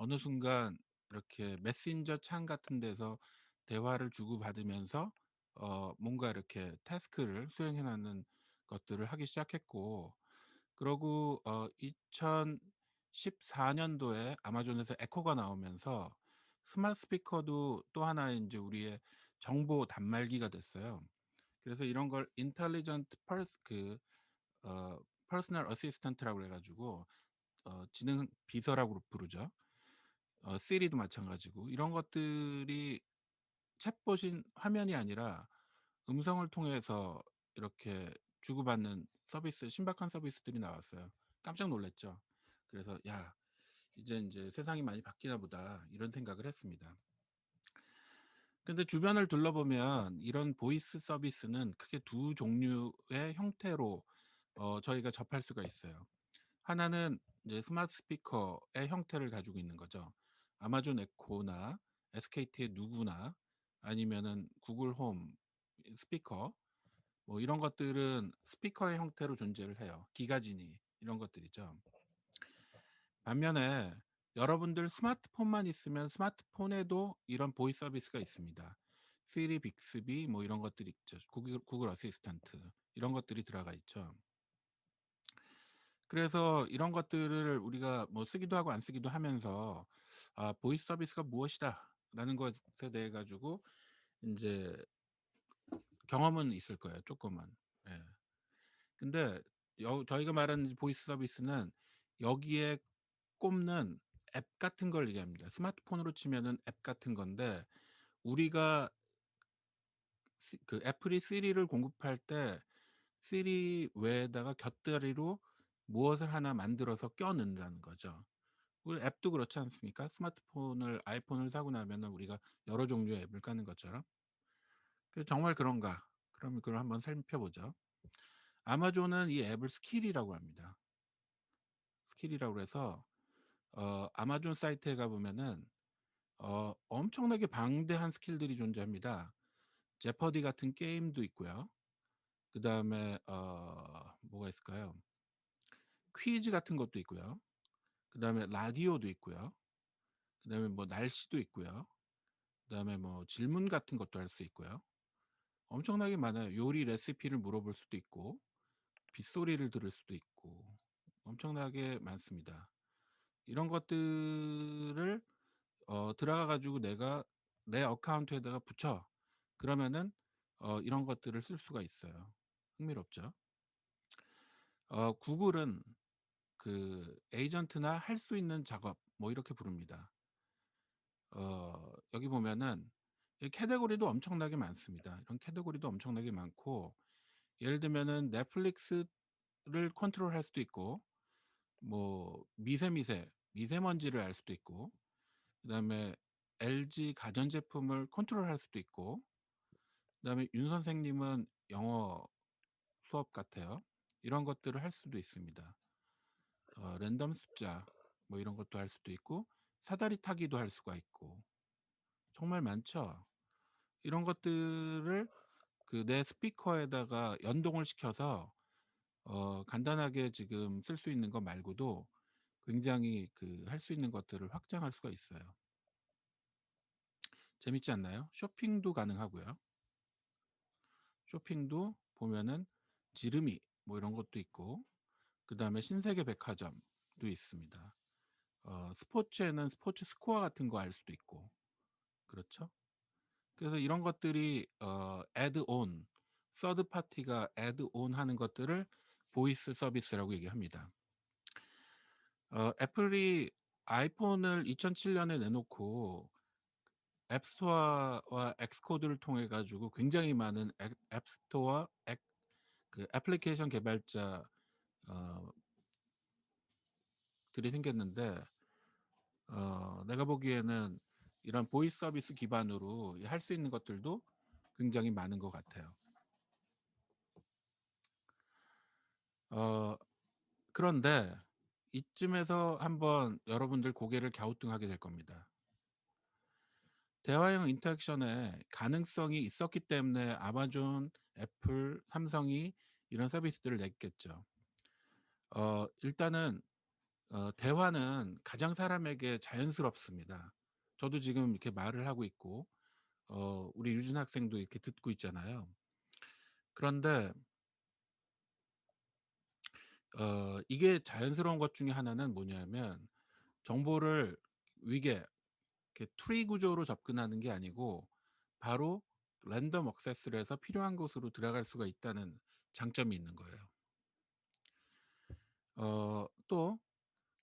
어느 순간 이렇게 메신저 창 같은 데서 대화를 주고받으면서 뭔가 이렇게 태스크를 수행해 나가는 것들을 하기 시작했고, 그러고 2014 년도에 아마존에서 에코가 나오면서 스마트 스피커도 또 하나의 인제 우리의 정보 단말기가 됐어요. 그래서 이런 걸 인텔리전트 퍼스 그 퍼스널 어시스턴트라고 그래 가지고 지능 비서라고 부르죠. 시리도 마찬가지고 이런 것들이 챗봇인 화면이 아니라 음성을 통해서 이렇게 주고받는 서비스, 신박한 서비스들이 나왔어요. 깜짝 놀랐죠. 그래서 '야, 이제 인제 세상이 많이 바뀌나 보다.' 이런 생각을 했습니다. 근데 주변을 둘러보면 이런 보이스 서비스는 크게 두 종류의 형태로 저희가 접할 수가 있어요. 하나는 이제 스마트 스피커의 형태를 가지고 있는 거죠. 아마존 에코나 SKT의 누구나 아니면은 구글 홈 스피커, 뭐 이런 것들은 스피커의 형태로 존재를 해요. 기가진이 이런 것들이죠. 반면에 여러분들 스마트폰만 있으면 스마트폰에도 이런 보이스 서비스가 있습니다. 시리, 빅스비 뭐 이런 것들이 있죠. 구글 어시스턴트 이런 것들이 들어가 있죠. 그래서 이런 것들을 우리가 뭐 쓰기도 하고 안 쓰기도 하면서 '아, 보이스 서비스가 무엇이다.'라는 것에 대해 가지고 인제 경험은 있을 거예요, 쪼끔은. 예. 근데 저희가 말하는 보이스 서비스는 여기에 꼽는 앱 같은 걸 얘기합니다. 스마트폰으로 치면은 앱 같은 건데, 우리가 애플이 시리를 공급할 때 시리 외에다가 곁다리로 무엇을 하나 만들어서 껴 넣는다는 거죠. 우리 앱도 그렇지 않습니까? 아이폰을 사고 나면은 우리가 여러 종류의 앱을 까는 것처럼. 정말 그런가? 그러면 그걸 한번 살펴보죠. 아마존은 이 앱을 스킬이라고 합니다. 스킬이라고 그래서 아마존 사이트에 가 보면은 엄청나게 방대한 스킬들이 존재합니다. 제퍼디 같은 게임도 있고요. 그다음에 뭐가 있을까요? 퀴즈 같은 것도 있고요. 그다음에 라디오도 있고요. 그다음에 뭐 날씨도 있고요. 그다음에 뭐 질문 같은 것도 할 수 있고요. 엄청나게 많아요. 요리 레시피를 물어볼 수도 있고 빗소리를 들을 수도 있고 엄청나게 많습니다. 이런 것들을 들어가 가지고 내가 내 어카운트에다가 붙여. 그러면은 이런 것들을 쓸 수가 있어요. 흥미롭죠? 구글은 에이전트나 할 수 있는 작업 뭐 이렇게 부릅니다. 여기 보면은 이 카테고리도 엄청나게 많습니다. 이런 카테고리도 엄청나게 많고, 예를 들면은 넷플릭스를 컨트롤할 수도 있고, 뭐 미세먼지를 알 수도 있고, 그다음에 LG 가전제품을 컨트롤할 수도 있고, 그다음에 윤 선생님은 영어 수업 같아요. 이런 것들을 할 수도 있습니다. 랜덤 숫자 뭐 이런 것도 할 수도 있고, 사다리 타기도 할 수가 있고 정말 많죠. 이런 것들을 내 스피커에다가 연동을 시켜서 간단하게 지금 쓸 수 있는 것 말고도 굉장히 할 수 있는 것들을 확장할 수가 있어요. 재밌지 않나요? 쇼핑도 가능하고요. 쇼핑도 보면은 지름이 뭐 이런 것도 있고, 그다음에 신세계 백화점도 있습니다. 스포츠에는 스포츠 스코어 같은 거 알 수도 있고 그렇죠? 그래서 이런 것들이 애드 온, 서드 파티가 애드 온 하는 것들을 보이스 서비스라고 얘기합니다. 애플이 아이폰을 2007 년에 내놓고 앱스토어와 엑스코드를 통해 가지고 굉장히 많은 앱스토어 애플리케이션 개발자 어 들이 생겼는데, 내가 보기에는 이런 보이스 서비스 기반으로 할 수 있는 것들도 굉장히 많은 것 같아요. 어 그런데 이쯤에서 한번 여러분들 고개를 갸우뚱하게 될 겁니다. 대화형 인터랙션에 가능성이 있었기 때문에 아마존, 애플, 삼성이 이런 서비스들을 냈겠죠. 일단은 대화는 가장 사람에게 자연스럽습니다. 저도 지금 이렇게 말을 하고 있고 우리 유진 학생도 이렇게 듣고 있잖아요. 그런데 이게 자연스러운 것 중에 하나는 뭐냐면 정보를 위계 이렇게 트리 구조로 접근하는 게 아니고 바로 랜덤 액세스를 해서 필요한 곳으로 들어갈 수가 있다는 장점이 있는 거예요. 또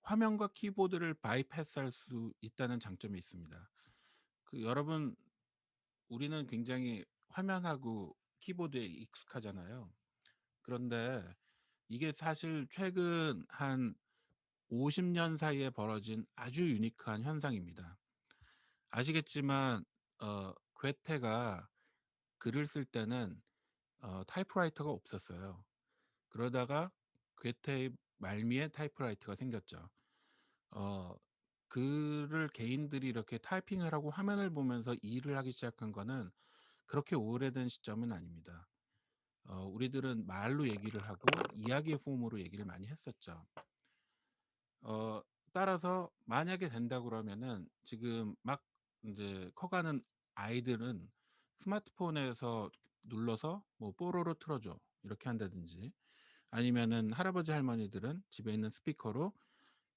화면과 키보드를 바이패스할 수 있다는 장점이 있습니다. 여러분, 우리는 굉장히 화면하고 키보드에 익숙하잖아요. 그런데 이게 사실 최근 한 50년 사이에 벌어진 아주 유니크한 현상입니다. 아시겠지만 괴테가 글을 쓸 때는 타이프라이터가 없었어요. 그러다가 괴테의 말미에 타이프라이터가 생겼죠. 어 글을 개인들이 이렇게 타이핑을 하고 화면을 보면서 일을 하기 시작한 거는 그렇게 오래된 시점은 아닙니다. 우리들은 말로 얘기를 하고 이야기의 폼으로 얘기를 많이 했었죠. 어 따라서 만약에 된다 그러면은 지금 막 인제 커가는 아이들은 스마트폰에서 눌러서 뭐 "뽀로로 틀어 줘." 이렇게 한다든지, 아니면은 할아버지 할머니들은 집에 있는 스피커로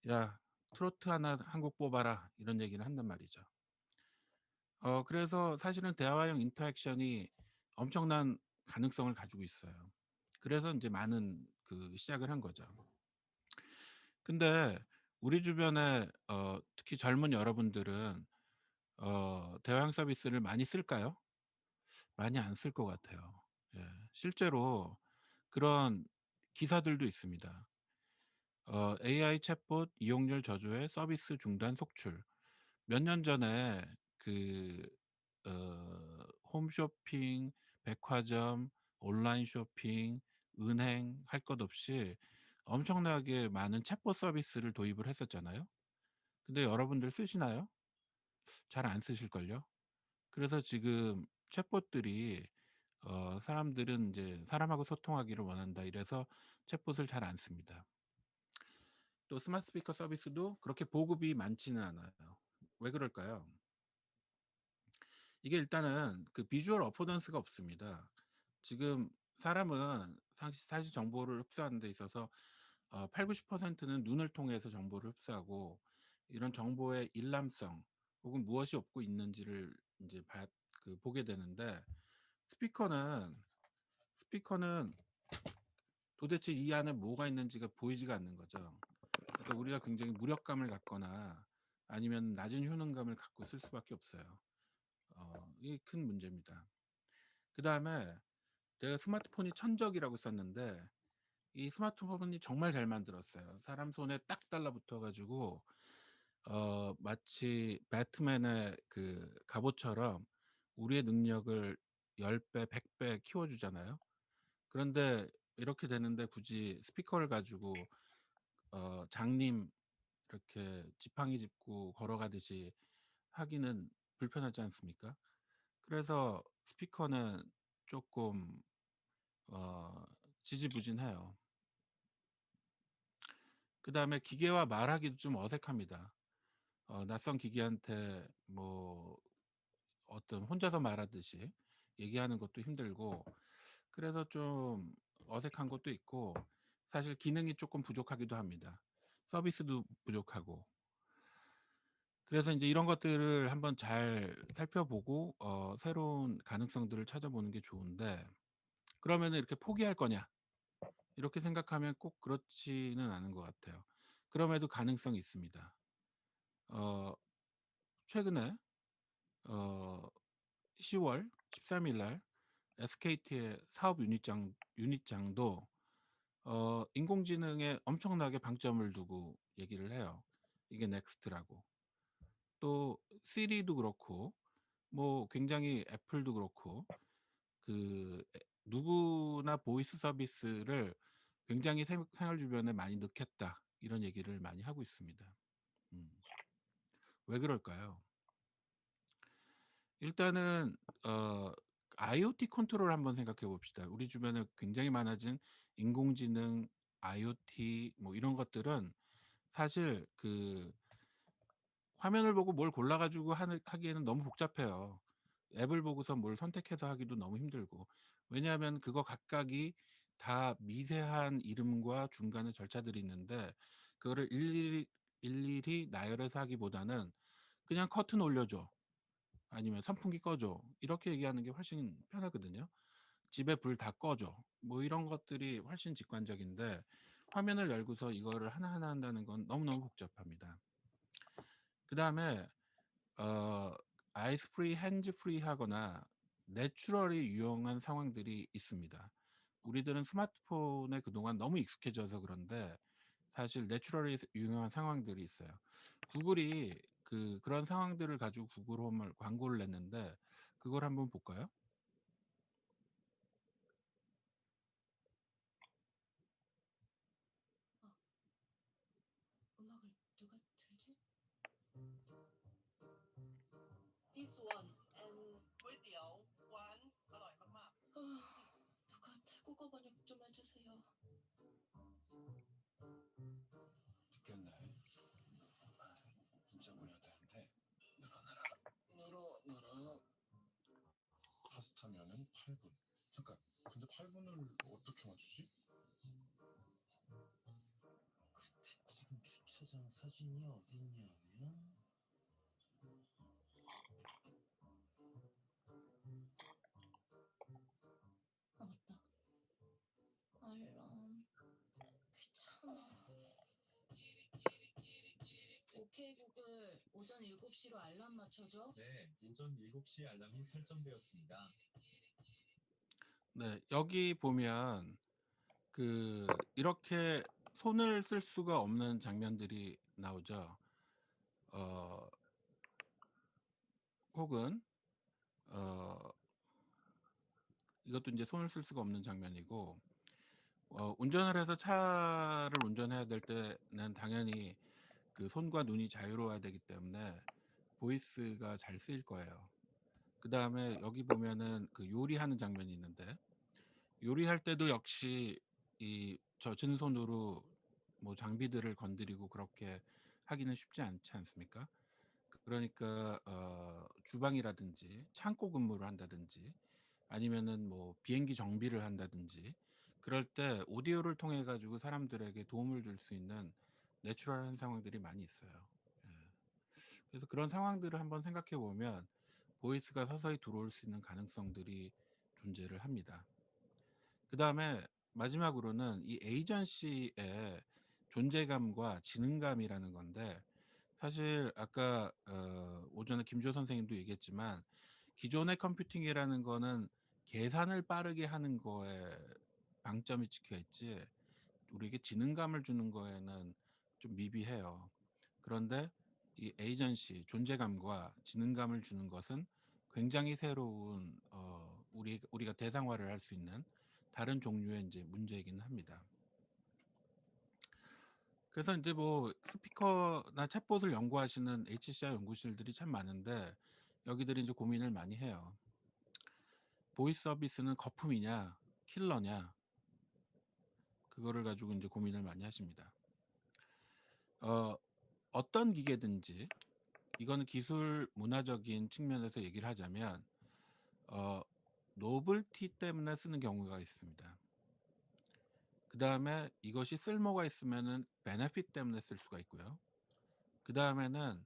"야 트로트 하나 한 곡 뽑아라." 이런 얘기를 한단 말이죠. 그래서 사실은 대화형 인터랙션이 엄청난 가능성을 가지고 있어요. 그래서 인제 많은 시작을 한 거죠. 근데 우리 주변에 특히 젊은 여러분들은 대화형 서비스를 많이 쓸까요? 많이 안 쓸 것 같아요. 예. 실제로 그런 기사들도 있습니다. AI 챗봇 이용률 저조에 서비스 중단 속출. 몇 년 전에 그 홈쇼핑, 백화점, 온라인 쇼핑, 은행 할 것 없이 엄청나게 많은 챗봇 서비스를 도입을 했었잖아요. 근데 여러분들 쓰시나요? 잘 안 쓰실걸요? 그래서 지금 챗봇들이 사람들은 인제 "사람하고 소통하기를 원한다." 이래서 챗봇을 잘 안 씁니다. 또 스마트 스피커 서비스도 그렇게 보급이 많지는 않아요. 왜 그럴까요? 이게 일단은 비주얼 어포던스가 없습니다. 지금 사람은 사실 정보를 흡수하는 데 있어서 80-90%는 눈을 통해서 정보를 흡수하고, 이런 정보의 일람성 혹은 무엇이 얻고 있는지를 인제 보게 되는데, 스피커는 스피커는 도대체 이 안에 뭐가 있는지가 보이지가 않는 거죠. 그래서 우리가 굉장히 무력감을 갖거나 아니면 낮은 효능감을 갖고 쓸 수밖에 없어요. 이게 큰 문제입니다. 그다음에 제가 스마트폰이 천적이라고 썼는데, 이 스마트폰이 정말 잘 만들었어요. 사람 손에 딱 달라붙어 가지고 마치 배트맨의 갑옷처럼 우리의 능력을 10 배, 100배 키워 주잖아요. 그런데 이렇게 되는데 굳이 스피커를 가지고 장님 이렇게 지팡이 짚고 걸어가듯이 하기는 불편하지 않습니까? 그래서 스피커는 쪼끔 어 지지부진해요. 그다음에 기계와 말하기도 좀 어색합니다. 낯선 기계한테 뭐 어떤 혼자서 말하듯이 얘기하는 것도 힘들고, 그래서 좀 어색한 것도 있고, 사실 기능이 쪼끔 부족하기도 합니다. 서비스도 부족하고. 그래서 인제 이런 것들을 한번 잘 살펴보고 새로운 가능성들을 찾아보는 게 좋은데, 그러면은 이렇게 '포기할 거냐?' 이렇게 생각하면 꼭 그렇지는 않은 것 같아요. 그럼에도 가능성이 있습니다. 어 최근에 어 10월 13일날 SKT의 사업 유닛장도 인공지능에 엄청나게 방점을 두고 얘기를 해요. 이게 넥스트라고. 또 시리도 그렇고 뭐 굉장히 애플도 그렇고 누구나 보이스 서비스를 굉장히 생활 주변에 많이 넣겠다, 이런 얘기를 많이 하고 있습니다. 음. 왜 그럴까요? 일단은 어 IoT 컨트롤 한번 생각해 봅시다. 우리 주변에 굉장히 많아진 인공지능, IoT 뭐 이런 것들은 사실 그 화면을 보고 뭘 골라 가지고 하는 하기에는 너무 복잡해요. 앱을 보고서 뭘 선택해서 하기도 너무 힘들고. 왜냐하면 그거 각각이 다 미세한 이름과 중간에 절차들이 있는데 그거를 일일이 나열해서 하기보다는 "그냥 커튼 올려줘." 아니면 "선풍기 꺼 줘." 이렇게 얘기하는 게 훨씬 편하거든요. "집에 불 다 꺼 줘." 뭐 이런 것들이 훨씬 직관적인데 화면을 열고서 이거를 하나하나 한다는 건 너무너무 복잡합니다. 그다음에 어 아이스 프리, 핸즈 프리 하거나 내추럴이 유용한 상황들이 있습니다. 우리들은 스마트폰에 그동안 너무 익숙해져서 그런데 사실 내추럴이 유용한 상황들이 있어요. 구글이 그런 상황들을 가지고 구글 홈을 광고를 냈는데 그걸 한번 볼까요? 아, 음악을 누가 틀지? This one and ก๋วยเตี๋ยวหวานอร่อยมากๆ 누가 태국어 번역 좀 해주세요. 늦겠네. 진짜 보내야 되는데. 늘어나라. 늘어나라. 파스타면은 8분. 잠깐. 근데 8분을 어떻게 맞추지? 그때 지금 주차장 사진이 어딨냐면 아 맞다. 알람 귀찮아. 오케이 구글 오전 7시로 알람 맞춰줘. 네, 오전 7시 알람이 설정되었습니다. 네. 여기 보면 이렇게 손을 쓸 수가 없는 장면들이 나오죠. 어 혹은 어 이것도 인제 손을 쓸 수가 없는 장면이고 운전을 해서 차를 운전해야 될 때는 당연히 손과 눈이 자유로워야 되기 때문에 보이스가 잘 쓰일 거예요. 그다음에 여기 보면은 요리하는 장면이 있는데 요리할 때도 역시 이 젖은 손으로 뭐 장비들을 건드리고 그렇게 하기는 쉽지 않지 않습니까? 그러니까 주방이라든지 창고 근무를 한다든지 아니면은 뭐 비행기 정비를 한다든지 그럴 때 오디오를 통해 가지고 사람들에게 도움을 줄 수 있는 내추럴한 상황들이 많이 있어요. 예. 그래서 그런 상황들을 한번 생각해 보면 보이스가 서서히 들어올 수 있는 가능성들이 존재를 합니다. 그다음에 마지막으로는 이 에이전시의 존재감과 지능감이라는 건데 사실 아까 오전에 김주호 선생님도 얘기했지만 기존의 컴퓨팅이라는 거는 계산을 빠르게 하는 거에 방점이 찍혀 있지 우리에게 지능감을 주는 거에는 좀 미비해요. 그런데 이 에이전시 존재감과 지능감을 주는 것은 굉장히 새로운 우리가 대상화를 할 수 있는 다른 종류의 인제 문제이긴 합니다. 그래서 인제 뭐 스피커나 챗봇을 연구하시는 HCI 연구실들이 참 많은데 여기들이 인제 고민을 많이 해요. 보이스 서비스는 거품이냐 킬러냐 그거를 가지고 인제 고민을 많이 하십니다. 어 어떤 기계든지 이거는 기술 문화적인 측면에서 얘기를 하자면 어 노블티 때문에 쓰는 경우가 있습니다. 그다음에 이것이 쓸모가 있으면은 베네핏 때문에 쓸 수가 있고요. 그다음에는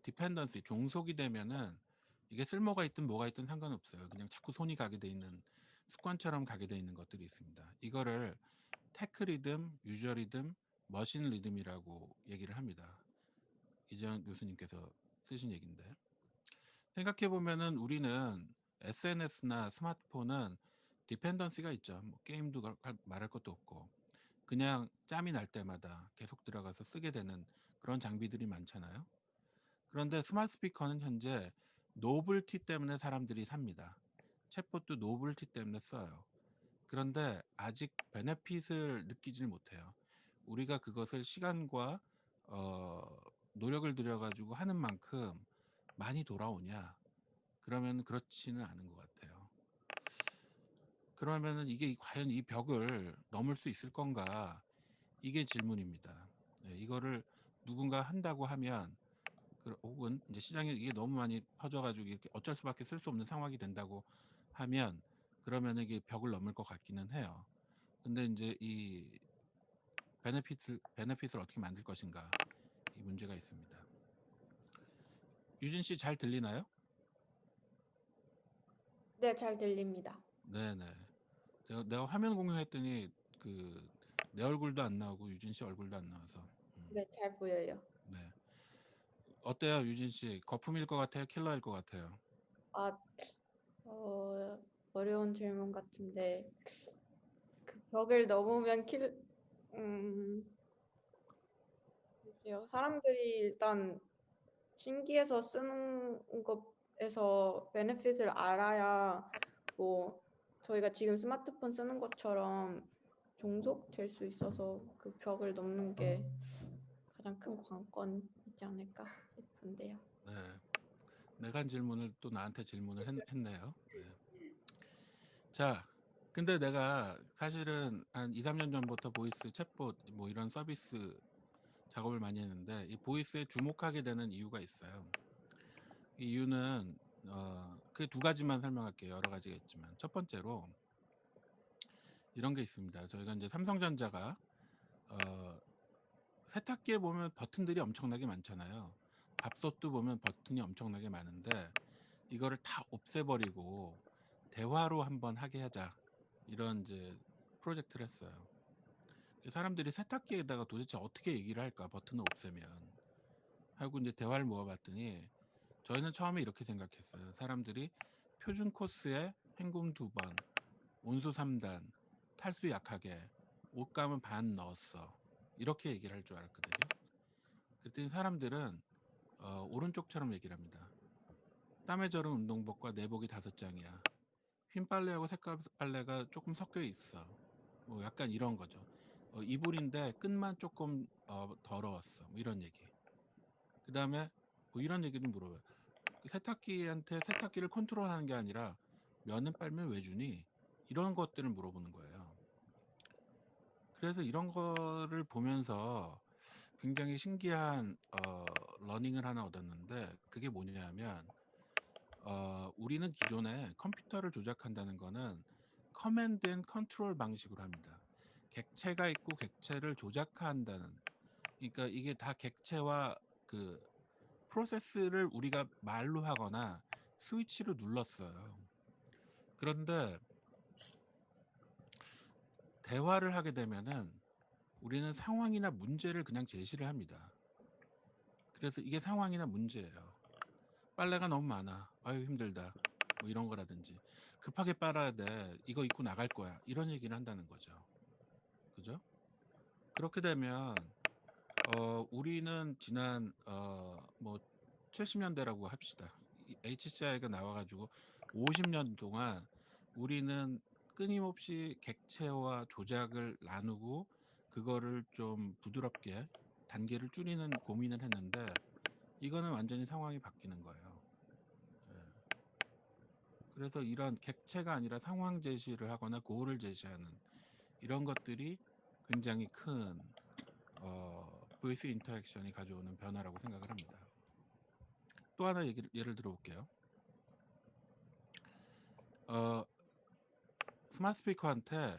디펜던시 종속이 되면은 이게 쓸모가 있든 뭐가 있든 상관없어요. 그냥 자꾸 손이 가게 돼 있는 습관처럼 가게 돼 있는 것들이 있습니다. 이거를 테크 리듬, 유저 리듬, 머신 리듬이라고 얘기를 합니다. 이재현 교수님께서 쓰신 얘기인데 생각해 보면은 우리는 SNS나 스마트폰은 디펜던시가 있죠. 뭐 게임도 말할 것도 없고 그냥 짬이 날 때마다 계속 들어가서 쓰게 되는 그런 장비들이 많잖아요. 그런데 스마트 스피커는 현재 노블티 때문에 사람들이 삽니다. 챗봇도 노블티 때문에 써요. 그런데 아직 베네핏을 느끼지를 못해요. 우리가 그것을 시간과 어 노력을 들여 가지고 하는 만큼 많이 돌아오냐? 그러면 그렇지는 않은 것 같아요. 그러면은 이게 과연 이 벽을 넘을 수 있을 건가? 이게 질문입니다. 이거를 누군가 한다고 하면 혹은 이제 시장에 이게 너무 많이 퍼져가지고 이렇게 어쩔 수밖에 쓸 수 없는 상황이 된다고 하면 그러면 이게 벽을 넘을 것 같기는 해요. 근데 이제 이 베네핏을 어떻게 만들 것인가 이 문제가 있습니다. 유진 씨 잘 들리나요? 네, 잘 들립니다. 네네. 내가 화면 공유했더니 내 얼굴도 안 나오고 유진 씨 얼굴도 안 나와서. 네, 잘 보여요. 네. 어때요, 유진 씨? 거품일 것 같아요? 킬러일 것 같아요? 아, 어려운 질문 같은데 그 벽을 넘으면 글쎄요. 사람들이 일단 신기해서 쓰는 것에서 베네핏을 알아야 뭐 저희가 지금 스마트폰 쓰는 것처럼 종속될 수 있어서 그 벽을 넘는 게 가장 큰 관건이지 않을까 싶은데요. 네. 내가 한 질문을 또 나한테 질문을 했네요. 네. 자, 근데 내가 사실은 한 2, 3년 전부터 보이스 챗봇 뭐 이런 서비스 작업을 많이 했는데 이 보이스에 주목하게 되는 이유가 있어요. 이 이유는 그 두 가지만 설명할게요. 여러 가지가 있지만 첫 번째로 이런 게 있습니다. 저희가 이제 삼성전자가 세탁기에 보면 버튼들이 엄청나게 많잖아요. 밥솥도 보면 버튼이 엄청나게 많은데 이거를 다 없애버리고 대화로 한번 하게 하자 이런 이제 프로젝트를 했어요. 사람들이 세탁기에다가 도대체 어떻게 얘기를 할까 버튼을 없애면 하고 이제 대화를 모아봤더니 저희는 처음에 이렇게 생각했어요. 사람들이 표준 코스에 헹굼 2번, 온수 3단, 탈수 약하게, 옷감은 반 넣었어. 이렇게 얘기를 할 줄 알았거든요. 그랬더니 사람들은 오른쪽처럼 얘기를 합니다. 땀에 절은 운동복과 내복이 5장이야. 흰 빨래하고 색깔 빨래가 조금 섞여 있어. 뭐 약간 이런 거죠. 이불인데 끈만 조금 더러웠어. 뭐 이런 얘기. 그 다음에 뭐 이런 얘기를 물어봐요. 세탁기한테 세탁기를 컨트롤하는 게 아니라 면은 빨면 왜 주니? 이런 것들을 물어보는 거예요. 그래서 이런 거를 보면서 굉장히 신기한 러닝을 하나 얻었는데 그게 뭐냐면 우리는 기존에 컴퓨터를 조작한다는 거는 커맨드 앤 컨트롤 방식으로 합니다. 객체가 있고 객체를 조작한다는, 그러니까 이게 다 객체와 그 프로세스를 우리가 말로 하거나 스위치로 눌렀어요. 그런데 대화를 하게 되면은 우리는 상황이나 문제를 그냥 제시를 합니다. 그래서 이게 상황이나 문제예요. 빨래가 너무 많아. 아유 힘들다. 뭐 이런 거라든지 급하게 빨아야 돼. 이거 입고 나갈 거야. 이런 얘기를 한다는 거죠. 그죠? 그렇게 되면 우리는 지난 뭐 70년대라고 합시다. HCI가 나와가지고 50년 동안 우리는 끊임없이 객체와 조작을 나누고 그거를 좀 부드럽게 단계를 줄이는 고민을 했는데 이거는 완전히 상황이 바뀌는 거예요. 예. 그래서 이런 객체가 아니라 상황 제시를 하거나 고를 제시하는 이런 것들이 굉장히 큰 보이스 인터랙션이 가져오는 변화라고 생각을 합니다. 또 하나 예를 들어볼게요. 스마트 스피커한테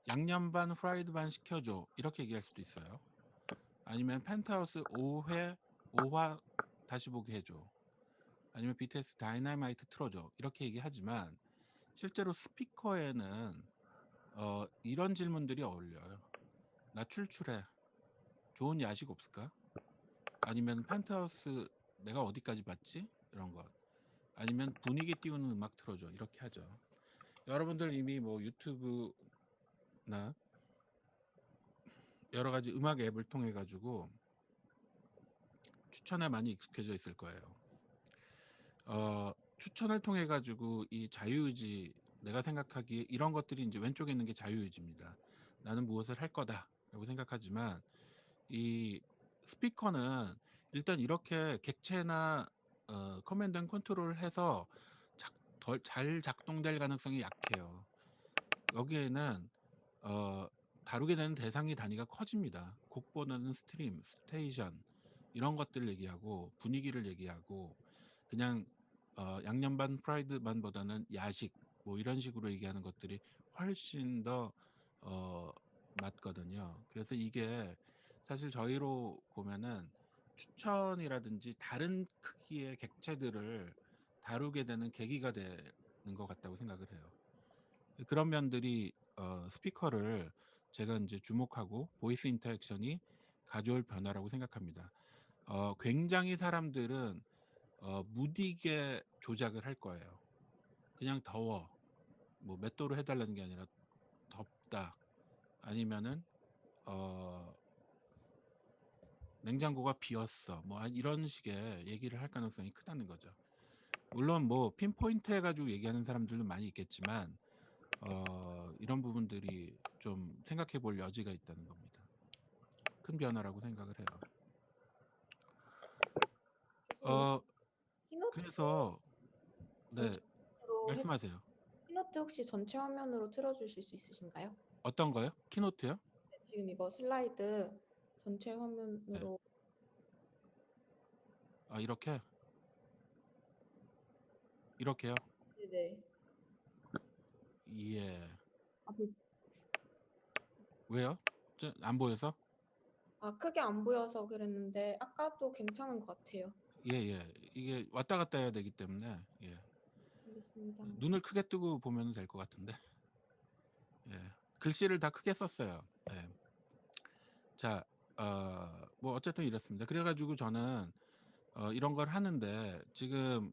양념 반 프라이드 반 시켜줘 이렇게 얘기할 수도 있어요. 아니면 펜트하우스 5화 다시 보기 해줘. 아니면 BTS 다이너마이트 틀어줘 이렇게 얘기하지만 실제로 스피커에는 이런 질문들이 어울려요. 나 출출해. 좋은 야식 없을까? 아니면 펜트하우스 내가 어디까지 봤지? 이런 것. 아니면 분위기 띄우는 음악 틀어줘 이렇게 하죠. 여러분들 이미 뭐 유튜브나 여러 가지 음악 앱을 통해 가지고 추천에 많이 익숙해져 있을 거예요. 추천을 통해 가지고 이 자유의지, 내가 생각하기에 이런 것들이 이제 왼쪽에 있는 게 자유의지입니다. 나는 무엇을 할 거다라고 생각하지만 이 스피커는 일단 이렇게 객체나 커맨드 앤 컨트롤을 해서 덜 잘 작동될 가능성이 약해요. 여기에는 다루게 되는 대상의 단위가 커집니다. 곡보다는 스트림, 스테이션 이런 것들을 얘기하고 분위기를 얘기하고 그냥 양념반 프라이드반보다는 야식 뭐 이런 식으로 얘기하는 것들이 훨씬 더 맞거든요. 그래서 이게 사실 저희로 보면은 추천이라든지 다른 크기의 객체들을 다루게 되는 계기가 되는 것 같다고 생각을 해요. 그런 면들이 스피커를 제가 이제 주목하고 보이스 인터액션이 가져올 변화라고 생각합니다. 굉장히 사람들은 무디게 조작을 할 거예요. 그냥 더워. 뭐 몇 도로 해달라는 게 아니라 덥다. 아니면은 냉장고가 비었어. 뭐 이런 식의 얘기를 할 가능성이 크다는 거죠. 물론 뭐 핀포인트 해가지고 얘기하는 사람들도 많이 있겠지만 이런 부분들이 좀 생각해 볼 여지가 있다는 겁니다. 큰 변화라고 생각을 해요. 교수님, 키노트 그래서 네, 전체로 말씀하세요. 키노트 혹시 전체 화면으로 틀어주실 수 있으신가요? 어떤 거요? 키노트요? 네, 지금 이거 슬라이드 전체 화면으로 이렇게? 이렇게요? 네네. 예. 아, 왜요? 안 보여서? 크게 안 보여서 그랬는데 아까도 괜찮은 것 같아요. 예. 이게 왔다 갔다 해야 되기 때문에 예. 알겠습니다. 눈을 크게 뜨고 보면 될 것 같은데. 예. 글씨를 다 크게 썼어요. 예. 자, 뭐 어쨌든 이렇습니다. 그래가지고 저는 이런 걸 하는데 지금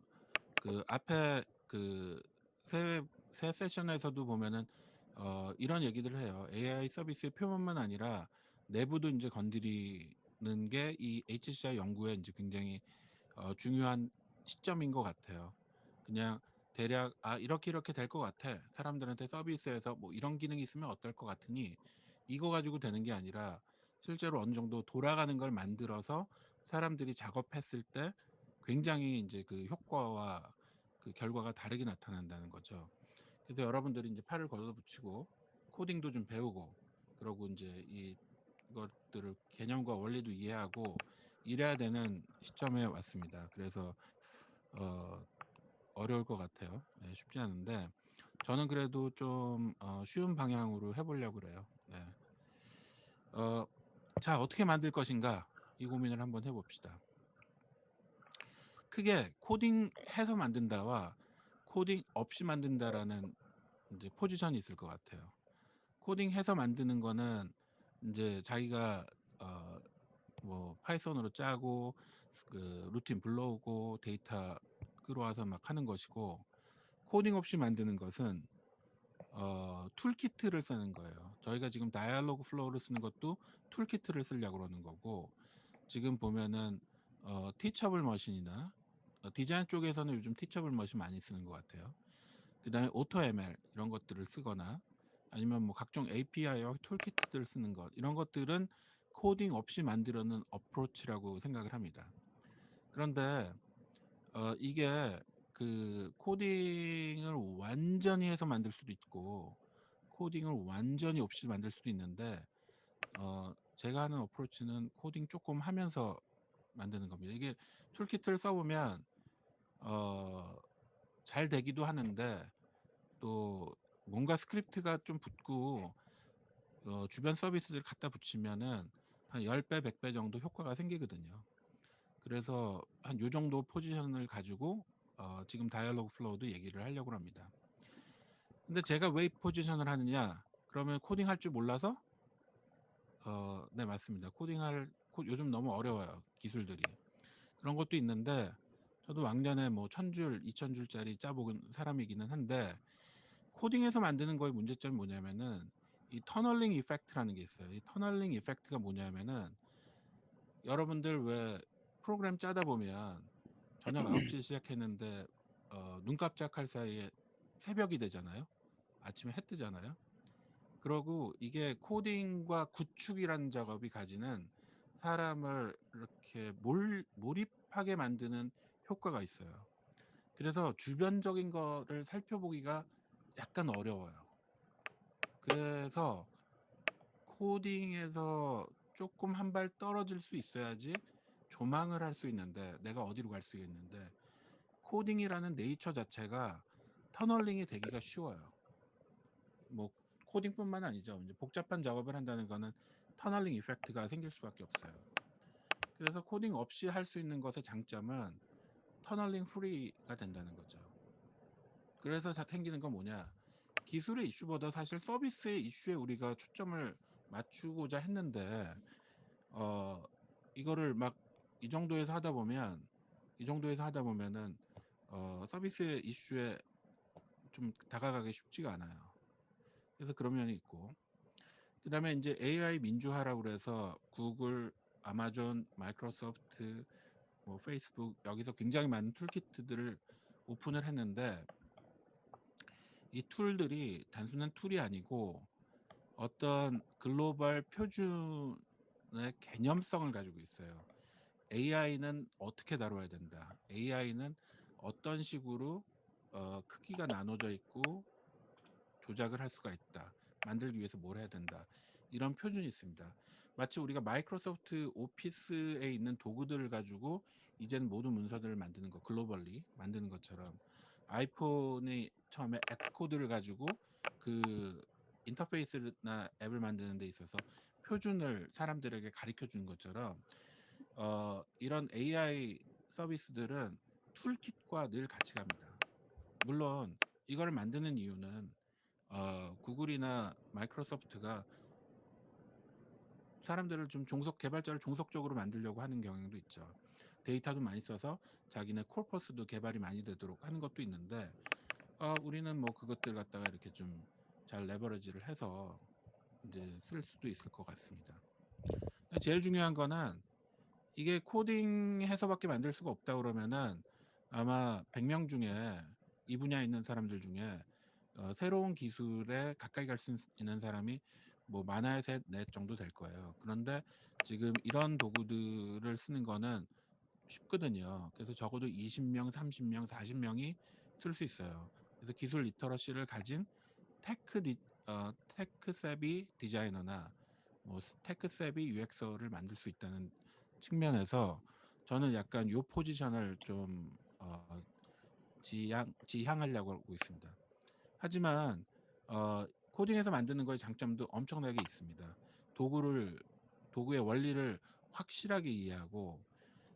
그 앞에 그 새 세션에서도 보면은 이런 얘기들을 해요. AI 서비스의 표면만 아니라 내부도 이제 건드리는 게 이 HCI 연구에 이제 굉장히 중요한 시점인 것 같아요. 그냥 대략 이렇게 될 것 같아. 사람들한테 서비스에서 뭐 이런 기능이 있으면 어떨 것 같으니 이거 가지고 되는 게 아니라 실제로 어느 정도 돌아가는 걸 만들어서 사람들이 작업했을 때 굉장히 이제 그 효과와 그 결과가 다르게 나타난다는 거죠. 그래서 여러분들이 이제 팔을 걷어붙이고 코딩도 좀 배우고 그러고 이제 이것들을 개념과 원리도 이해하고 이래야 되는 시점에 왔습니다. 그래서 어려울 것 같아요. 네, 쉽지 않은데 저는 그래도 좀 쉬운 방향으로 해보려고 그래요. 네. 자, 어떻게 만들 것인가 이 고민을 한번 해봅시다. 크게 코딩해서 만든다와 코딩 없이 만든다라는 이제 포지션이 있을 것 같아요. 코딩해서 만드는 거는 이제 자기가 뭐 파이썬으로 짜고 그 루틴 불러오고 데이터 끌어와서 막 하는 것이고 코딩 없이 만드는 것은 툴키트를 쓰는 거예요. 저희가 지금 다이얼로그 플로우를 쓰는 것도 툴키트를 쓰려고 그러는 거고 지금 보면은 티처블 머신이나 디자인 쪽에서는 요즘 티처블 머신 많이 쓰는 것 같아요. 그 다음에 오토 ML 이런 것들을 쓰거나 아니면 뭐 각종 API와 툴키트들을 쓰는 것 이런 것들은 코딩 없이 만들어낸 어프로치라고 생각을 합니다. 그런데 이게 그 코딩을 완전히 해서 만들 수도 있고 코딩을 완전히 없이 만들 수도 있는데 제가 하는 어프로치는 코딩 조금 하면서 만드는 겁니다. 이게 툴키트를 써보면 잘 되기도 하는데 또 뭔가 스크립트가 좀 붙고 주변 서비스들 갖다 붙이면은 한 10배, 100배 정도 효과가 생기거든요. 그래서 한 요 정도 포지션을 가지고 지금 다이얼로그 플로우도 얘기를 하려고 합니다. 근데 제가 왜 이 포지션을 하느냐? 그러면 코딩 할 줄 몰라서? 네, 맞습니다. 요즘 너무 어려워요. 기술들이. 그런 것도 있는데 저도 왕년에 뭐 1000줄, 2000줄짜리 짜본 사람이기는 한데 코딩에서 만드는 거의 문제점이 뭐냐면은 이 터널링 이펙트라는 게 있어요. 이 터널링 이펙트가 뭐냐면은 여러분들 왜 프로그램 짜다 보면 저녁 9시에 시작했는데 눈 깜짝할 사이에 새벽이 되잖아요. 아침에 해 뜨잖아요. 그러고 이게 코딩과 구축이라는 작업이 가지는 사람을 이렇게 몰입하게 만드는 효과가 있어요. 그래서 주변적인 거를 살펴보기가 약간 어려워요. 그래서 코딩에서 조금 한 발 떨어질 수 있어야지 조망을 할 수 있는데 내가 어디로 갈 수 있는데 코딩이라는 네이처 자체가 터널링이 되기가 쉬워요. 뭐 코딩뿐만 아니죠. 이제 복잡한 작업을 한다는 거는 터널링 이펙트가 생길 수밖에 없어요. 그래서 코딩 없이 할 수 있는 것의 장점은 터널링 프리가 된다는 거죠. 그래서 생기는 건 뭐냐? 기술의 이슈보다 사실 서비스의 이슈에 우리가 초점을 맞추고자 했는데 이거를 막 이 정도에서 하다 보면은 서비스 이슈에 좀 다가가기 쉽지가 않아요. 그래서 그런 면이 있고, 그다음에 이제 AI 민주화라고 그래서 구글, 아마존, 마이크로소프트, 뭐 페이스북 여기서 굉장히 많은 툴키트들을 오픈을 했는데 이 툴들이 단순한 툴이 아니고 어떤 글로벌 표준의 개념성을 가지고 있어요. AI는 어떻게 다뤄야 된다. AI는 어떤 식으로 크기가 나눠져 있고 조작을 할 수가 있다. 만들기 위해서 뭘 해야 된다. 이런 표준이 있습니다. 마치 우리가 마이크로소프트 오피스에 있는 도구들을 가지고 이제는 모든 문서들을 만드는 거, 글로벌리 만드는 것처럼 아이폰이 처음에 엑스코드를 가지고 그 인터페이스나 앱을 만드는 데 있어서 표준을 사람들에게 가르쳐 주는 것처럼 이런 AI 서비스들은 툴킷과 늘 같이 갑니다. 물론 이걸 만드는 이유는 구글이나 마이크로소프트가 사람들을 좀 개발자를 종속적으로 만들려고 하는 경향도 있죠. 데이터도 많이 써서 자기네 코퍼스도 개발이 많이 되도록 하는 것도 있는데 우리는 뭐 그것들 갖다가 이렇게 좀 잘 레버리지를 해서 이제 쓸 수도 있을 것 같습니다. 제일 중요한 거는 이게 코딩해서밖에 만들 수가 없다 그러면은 아마 100명 중에 이 분야에 있는 사람들 중에 새로운 기술에 가까이 갈 수 있는 사람이 뭐 많아야 넷 정도 될 거예요. 그런데 지금 이런 도구들을 쓰는 거는 쉽거든요. 그래서 적어도 20명, 30명, 40명이 쓸 수 있어요. 그래서 기술 리터러시를 가진 테크 세비 디자이너나 뭐 테크 세비 UX를 만들 수 있다는 측면에서 저는 약간 요 포지션을 좀 지향하려고 하고 있습니다. 하지만 코딩에서 만드는 거의 장점도 엄청나게 있습니다. 도구의 원리를 확실하게 이해하고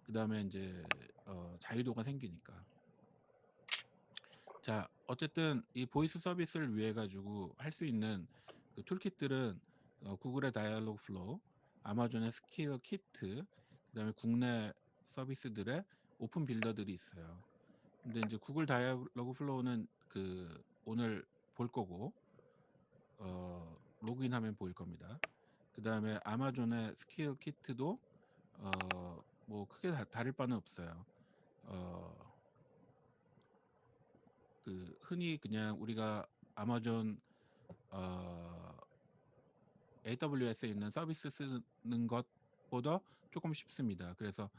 그다음에 이제 자유도가 생기니까. 자, 어쨌든 이 보이스 서비스를 위해 가지고 할 수 있는 그 툴kit들은 구글의 다이얼로그 플로우, 아마존의 스킬 키트, 그다음에 국내 서비스들의 오픈 빌더들이 있어요. 근데 이제 구글 다이얼로그 플로우는 그 오늘 볼 거고 로그인하면 보일 겁니다. 그다음에 아마존의 스킬 키트도 뭐 크게 다를 바는 없어요. 그 흔히 그냥 우리가 아마존 AWS에 있는 서비스 쓰는 것보다 조금 쉽습니다. 그래서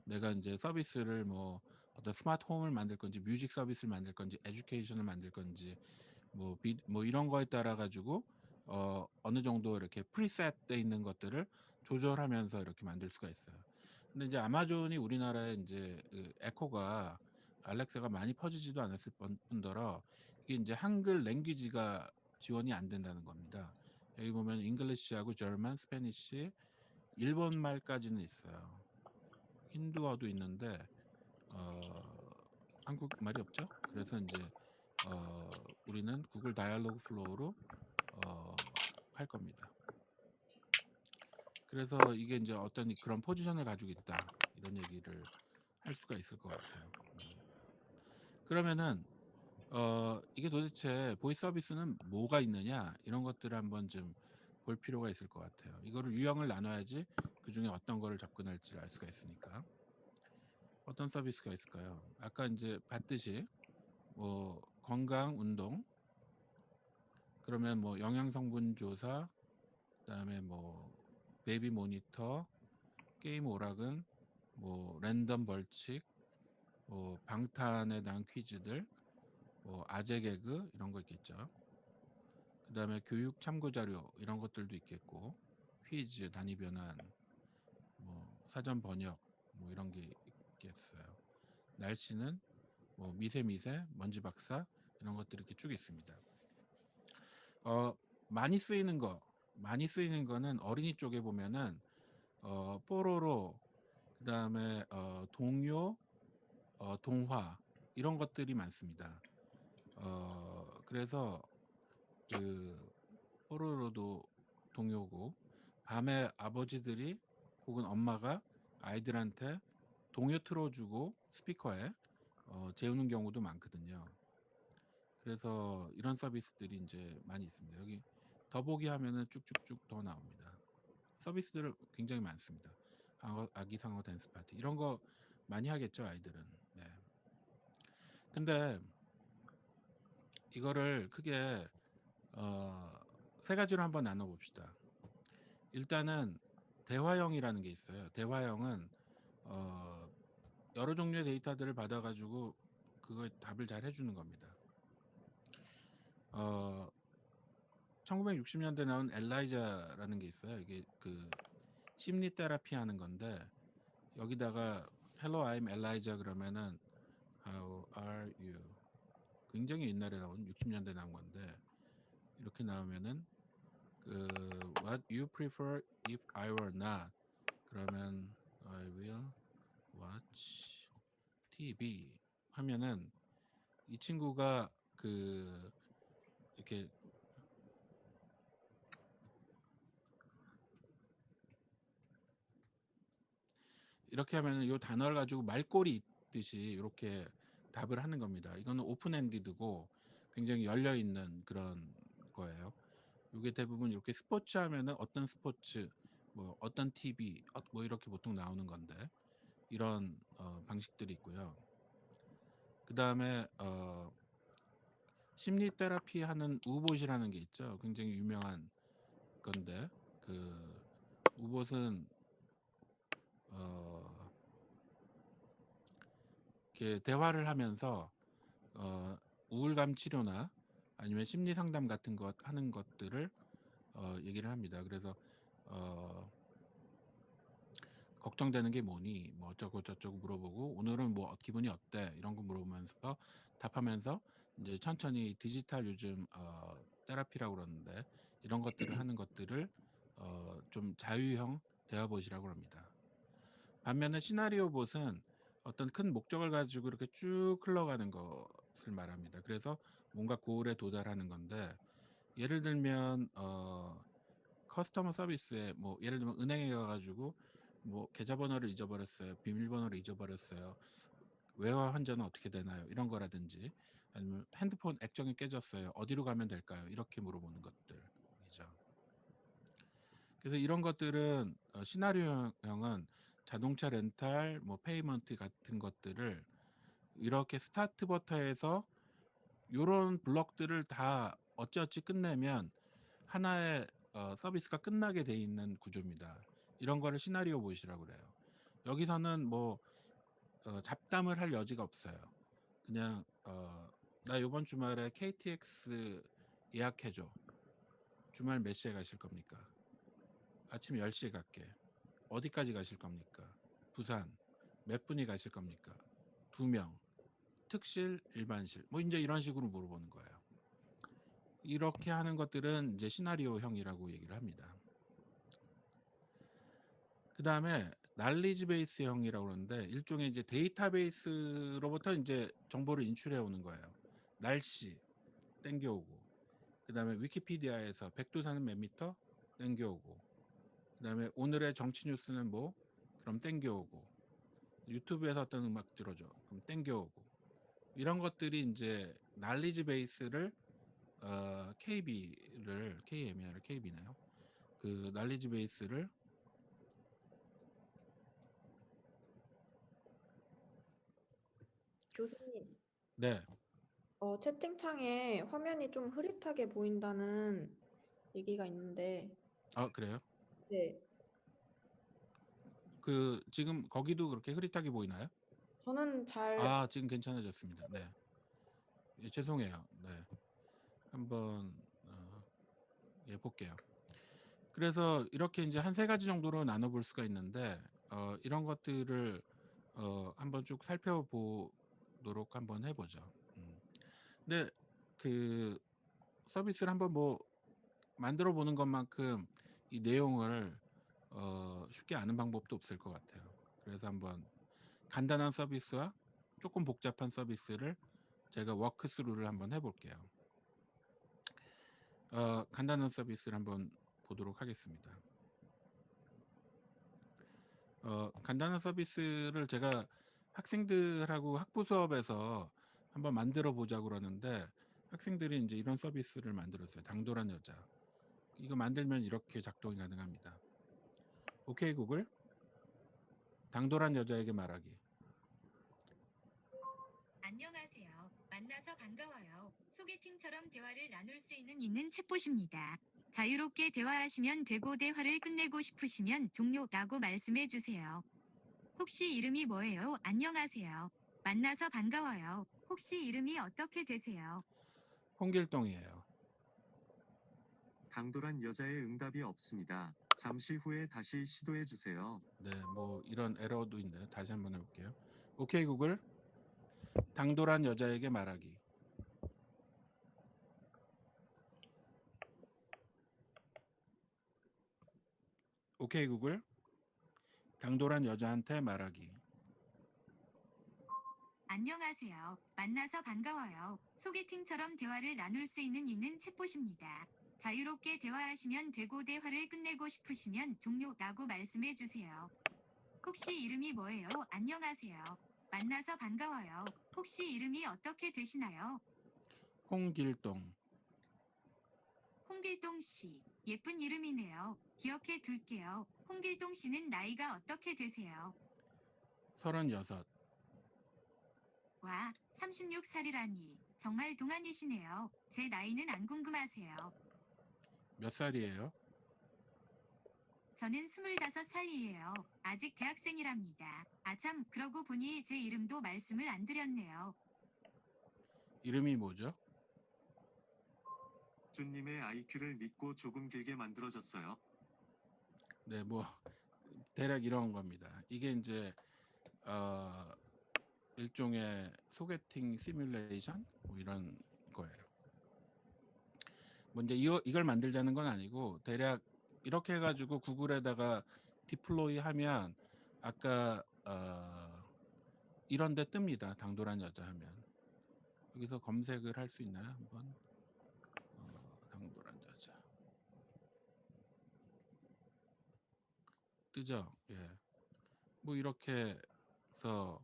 내가 이제 서비스를 뭐 어떤 스마트 홈을 만들 건지 뮤직 서비스를 만들 건지 에듀케이션을 만들 건지 뭐 이런 거에 따라 가지고 어느 정도 이렇게 프리셋돼 있는 것들을 조절하면서 이렇게 만들 수가 있어요. 근데 이제 아마존이 우리나라에 이제 그 에코가 알렉사가 많이 퍼지지도 않았을 뿐더러 이게 이제 한글 랭귀지가 지원이 안 된다는 겁니다. 여기 보면 잉글리시하고 저만, 스페니시, 일본 말까지는 있어요. 힌두어도 있는데 한국 말이 없죠. 그래서 이제 우리는 구글 다이얼로그 플로우로 할 겁니다. 그래서 이게 이제 어떤 그런 포지션을 가지고 있다 이런 얘기를 할 수가 있을 것 같아요. 그러면은 이게 도대체 보이스 서비스는 뭐가 있느냐 이런 것들을 한번 좀 볼 필요가 있을 것 같아요. 이거를 유형을 나눠야지 그 중에 어떤 거를 접근할지를 알 수가 있으니까. 어떤 서비스가 있을까요? 아까 이제 봤듯이 뭐 건강 운동 그러면 뭐 영양 성분 조사 그다음에 뭐 베이비 모니터 게임 오락은 뭐 랜덤 벌칙 뭐 방탄에 대한 퀴즈들 뭐 아재 개그 이런 거 있겠죠. 그다음에 교육 참고 자료 이런 것들도 있겠고 퀴즈, 단위 변환, 뭐 사전 번역, 뭐 이런 게 있겠어요. 날씨는 뭐 미세, 먼지 박사 이런 것들이 이렇게 쭉 있습니다. 많이 쓰이는 거는 어린이 쪽에 보면은 뽀로로, 그다음에 동요, 동화 이런 것들이 많습니다. 그래서 그 뽀로로도 동요고, 밤에 아버지들이 혹은 엄마가 아이들한테 동요 틀어주고 스피커에 재우는 경우도 많거든요. 그래서 이런 서비스들이 이제 많이 있습니다. 여기 더보기 하면은 쭉쭉쭉 더 나옵니다. 서비스들 굉장히 많습니다. 아기 상어 댄스 파티 이런 거 많이 하겠죠, 아이들은. 네. 근데 이거를 크게 세 가지로 한번 나눠 봅시다. 일단은 대화형이라는 게 있어요. 대화형은 여러 종류의 데이터들을 받아가지고 그거 답을 잘 해주는 겁니다. 1960년대 나온 엘라이자라는 게 있어요. 이게 그 심리 테라피 하는 건데, 여기다가 Hello, I'm Elijah 그러면은 How are you? 굉장히 옛날에 나온 60년대 나온 건데, 이렇게 나오면은 그 What you prefer if I were not? 그러면 I will watch TV 하면은 이 친구가 그 이렇게 하면은 이 단어를 가지고 말꼬리 있듯이 이렇게 답을 하는 겁니다. 이거는 오픈 엔디드고 굉장히 열려 있는 그런 거예요. 이게 대부분 이렇게 스포츠 하면은 어떤 스포츠, 뭐 어떤 TV, 뭐 이렇게 보통 나오는 건데, 이런 방식들이 있고요. 그 다음에 심리 테라피 하는 우봇이라는 게 있죠. 굉장히 유명한 건데, 그 우봇은 이렇게 대화를 하면서 우울감 치료나 아니면 심리 상담 같은 것 하는 것들을 얘기를 합니다. 그래서 걱정되는 게 뭐니, 뭐 어쩌고 저쩌고 물어보고, 오늘은 뭐 기분이 어때, 이런 거 물어보면서 답하면서 이제 천천히 디지털 요즘 테라피라고 그러는데, 이런 것들을 하는 것들을 좀 자유형 대화봇이라고 합니다. 반면에 시나리오 봇은 어떤 큰 목적을 가지고 이렇게 쭉 흘러가는 것을 말합니다. 그래서 뭔가 고을에 도달하는 건데, 예를 들면 커스터머 서비스에 뭐 예를 들면 은행에 가가지고 뭐 계좌번호를 잊어버렸어요, 비밀번호를 잊어버렸어요, 외화 환전은 어떻게 되나요, 이런 거라든지, 아니면 핸드폰 액정이 깨졌어요, 어디로 가면 될까요, 이렇게 물어보는 것들이죠. 그래서 이런 것들은 시나리오형은 자동차 렌탈, 뭐 페이먼트 같은 것들을 이렇게 스타트부터해서 이런 블럭들을 다 어찌어찌 끝내면 하나의 서비스가 끝나게 돼 있는 구조입니다. 이런 거를 시나리오 봇이라고 그래요. 여기서는 뭐 잡담을 할 여지가 없어요. 그냥 나 이번 주말에 KTX 예약해줘. 주말 몇 시에 가실 겁니까? 아침 10시에 갈게. 어디까지 가실 겁니까? 부산. 몇 분이 가실 겁니까? 2명. 특실, 일반실. 뭐 이제 이런 식으로 물어보는 거예요. 이렇게 하는 것들은 이제 시나리오형이라고 얘기를 합니다. 그 다음에 날리지 베이스형이라고 그러는데, 일종의 이제 데이터베이스로부터 이제 정보를 인출해 오는 거예요. 날씨 땡겨오고, 그 다음에 위키피디아에서 백두산은 몇 미터 땡겨오고, 그 다음에 오늘의 정치 뉴스는 뭐, 그럼 땡겨오고, 유튜브에서 어떤 음악 들어줘, 그럼 땡겨오고, 이런 것들이 이제 날리지 베이스를 KM이 아니라 KB네요. 그 날리지 베이스를 교수님, 네, 채팅창에 화면이 좀 흐릿하게 보인다는 얘기가 있는데, 그래요? 네, 그 지금 거기도 그렇게 흐릿하게 보이나요? 저는 잘, 지금 괜찮아졌습니다. 네, 예, 죄송해요. 네, 한번 볼게요. 그래서 이렇게 이제 한 세 가지 정도로 나눠볼 수가 있는데 이런 것들을 한번 쭉 살펴보도록 한번 해보죠. 근데 그 서비스를 한번 뭐 만들어 보는 것만큼 이 내용을 쉽게 아는 방법도 없을 것 같아요. 그래서 한번 간단한 서비스와 조금 복잡한 서비스를 제가 워크스루를 한번 해볼게요. 간단한 서비스를 한번 보도록 하겠습니다. 간단한 서비스를 제가 학생들하고 학부 수업에서 한번 만들어 보자고 그러는데 학생들이 이제 이런 서비스를 만들었어요. 당돌한 여자. 이거 만들면 이렇게 작동이 가능합니다. 오케이 구글. 당돌한 여자에게 말하기. 안녕하세요. 만나서 반가워요. 소개팅처럼 대화를 나눌 수 있는 챗봇입니다. 자유롭게 대화하시면 되고 대화를 끝내고 싶으시면 종료라고 말씀해 주세요. 혹시 이름이 뭐예요? 안녕하세요. 만나서 반가워요. 혹시 이름이 어떻게 되세요? 홍길동이에요. 당돌한 여자의 응답이 없습니다. 잠시 후에 다시 시도해 주세요. 네, 뭐 이런 에러도 있네요. 다시 한번 해볼게요. 오케이 구글. 당돌한 여자에게 말하기. 오케이 구글. 당돌한 여자한테 말하기. 안녕하세요. 만나서 반가워요. 소개팅처럼 대화를 나눌 수 있는 챗봇입니다. 자유롭게 대화하시면 되고 대화를 끝내고 싶으시면 종료라고 말씀해 주세요. 혹시 이름이 뭐예요? 안녕하세요. 만나서 반가워요. 혹시 이름이 어떻게 되시나요? 홍길동. 홍길동 씨. 예쁜 이름이네요. 기억해 둘게요. 홍길동 씨는 나이가 어떻게 되세요? 36. 와, 36살이라니. 정말 동안이시네요. 제 나이는 안 궁금하세요. 몇 살이에요? 저는 25살이에요. 아직 대학생이랍니다. 아참, 그러고 보니 제 이름도 말씀을 안 드렸네요. 이름이 뭐죠? 준님의 IQ를 믿고 조금 길게 만들어졌어요. 네, 뭐 대략 이런 겁니다. 이게 이제 일종의 소개팅 시뮬레이션 뭐 이런 거예요. 뭐 이제 이걸 만들자는 건 아니고 대략 이렇게 해가지고 구글에다가 디플로이 하면 아까 이런 데 뜹니다. 당돌한 여자 하면 여기서 검색을 할 수 있나요? 한번 당돌한 여자 뜨죠? 예. 뭐 이렇게 해서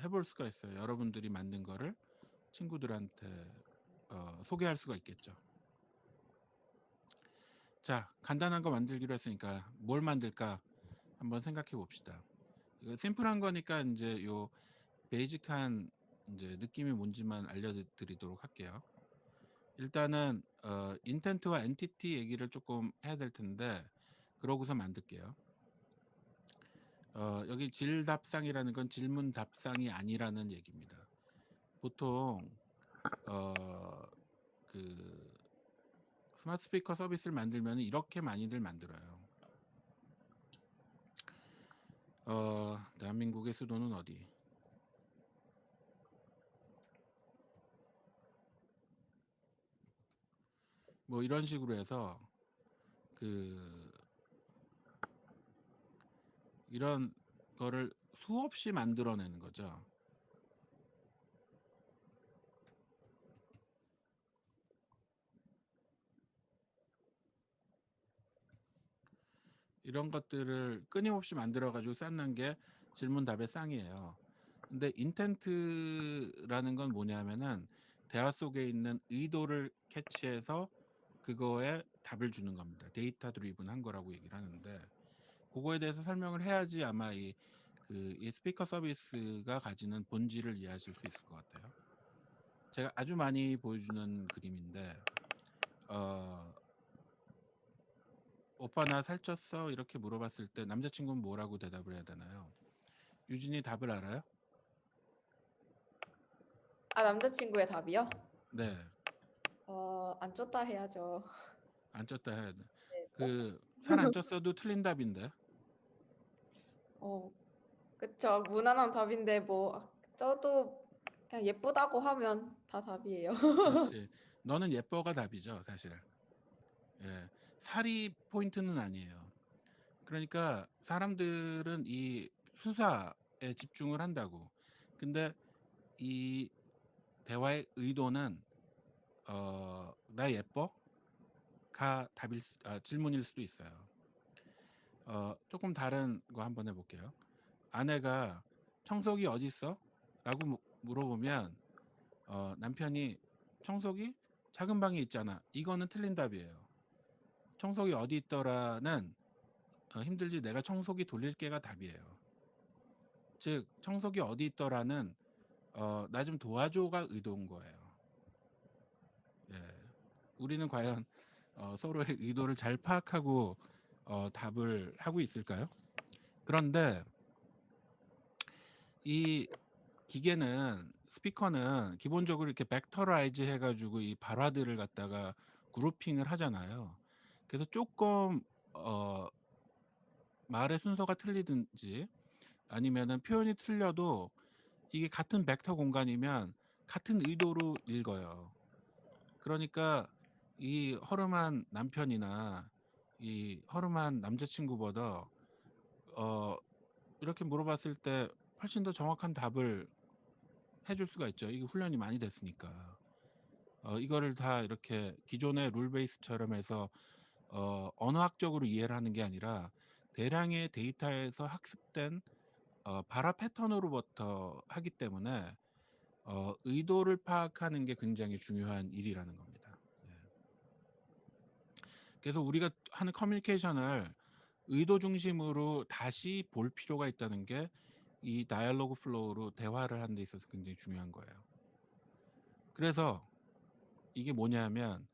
해볼 수가 있어요. 여러분들이 만든 거를 친구들한테 소개할 수가 있겠죠. 자, 간단한 거 만들기로 했으니까 뭘 만들까 한번 생각해 봅시다. 이거 심플한 거니까 이제 요 베이직한 이제 느낌이 뭔지만 알려드리도록 할게요. 일단은 인텐트와 엔티티 얘기를 조금 해야 될 텐데 그러고서 만들게요. 여기 질답상이라는 건 질문 답상이 아니라는 얘기입니다. 보통 그 스마트 스피커 서비스를 만들면 이렇게 많이들 만들어요. 대한민국의 수도는 어디? 뭐 이런 식으로 해서 이런 거를 수없이 만들어내는 거죠. 이런 것들을 끊임없이 만들어가지고 쌓는 게 질문답의 쌍이에요. 근데 인텐트라는 건 뭐냐면은 대화 속에 있는 의도를 캐치해서 그거에 답을 주는 겁니다. 데이터 드리븐 한 거라고 얘기를 하는데 그거에 대해서 설명을 해야지 아마 이 스피커 서비스가 가지는 본질을 이해하실 수 있을 것 같아요. 제가 아주 많이 보여주는 그림인데 오빠 나 살쪘어? 이렇게 물어봤을 때 남자친구는 뭐라고 대답을 해야 되나요? 유진이 답을 알아요? 아, 남자친구의 답이요? 네. 안 쪘다 해야죠. 안 쪘다 해야 돼. 그 살 안 쪘어도 틀린 답인데. 그쵸. 무난한 답인데 뭐 쪄도 그냥 예쁘다고 하면 다 답이에요. 그렇지. 너는 예뻐가 답이죠, 사실. 예. 살이 포인트는 아니에요. 그러니까 사람들은 이 수사에 집중을 한다고. 근데 이 대화의 의도는 "나 예뻐?" 가 질문일 수도 있어요. 조금 다른 거 한번 해 볼게요. 아내가 "청소기 어딨어?" 라고 물어보면 남편이 "청소기? 작은 방에 있잖아." 이거는 틀린 답이에요. "청소기 어디 있더라?"는 "힘들지 내가 청소기 돌릴게."가 답이에요. 즉 "청소기 어디 있더라?"는 "나 좀 도와줘."가 의도인 거예요. 예. 우리는 과연 서로의 의도를 잘 파악하고 답을 하고 있을까요? 그런데 이 기계는 스피커는 기본적으로 이렇게 벡터라이즈 해 가지고 이 발화들을 갖다가 그룹핑을 하잖아요. 그래서 조금 말의 순서가 틀리든지 아니면은 표현이 틀려도 이게 같은 벡터 공간이면 같은 의도로 읽어요. 그러니까 이 허름한 남편이나 이 허름한 남자친구보다 이렇게 물어봤을 때 훨씬 더 정확한 답을 해줄 수가 있죠. 이게 훈련이 많이 됐으니까. 이거를 다 이렇게 기존의 룰 베이스처럼 해서 언어학적으로 이해를 하는 게 아니라 대량의 데이터에서 학습된 발화 패턴으로부터 하기 때문에 의도를 파악하는 게 굉장히 중요한 일이라는 겁니다. 예. 그래서 우리가 하는 커뮤니케이션을 의도 중심으로 다시 볼 필요가 있다는 게 이 다이얼로그 플로우로 대화를 하는 데 있어서 굉장히 중요한 거예요. 그래서 이게 뭐냐면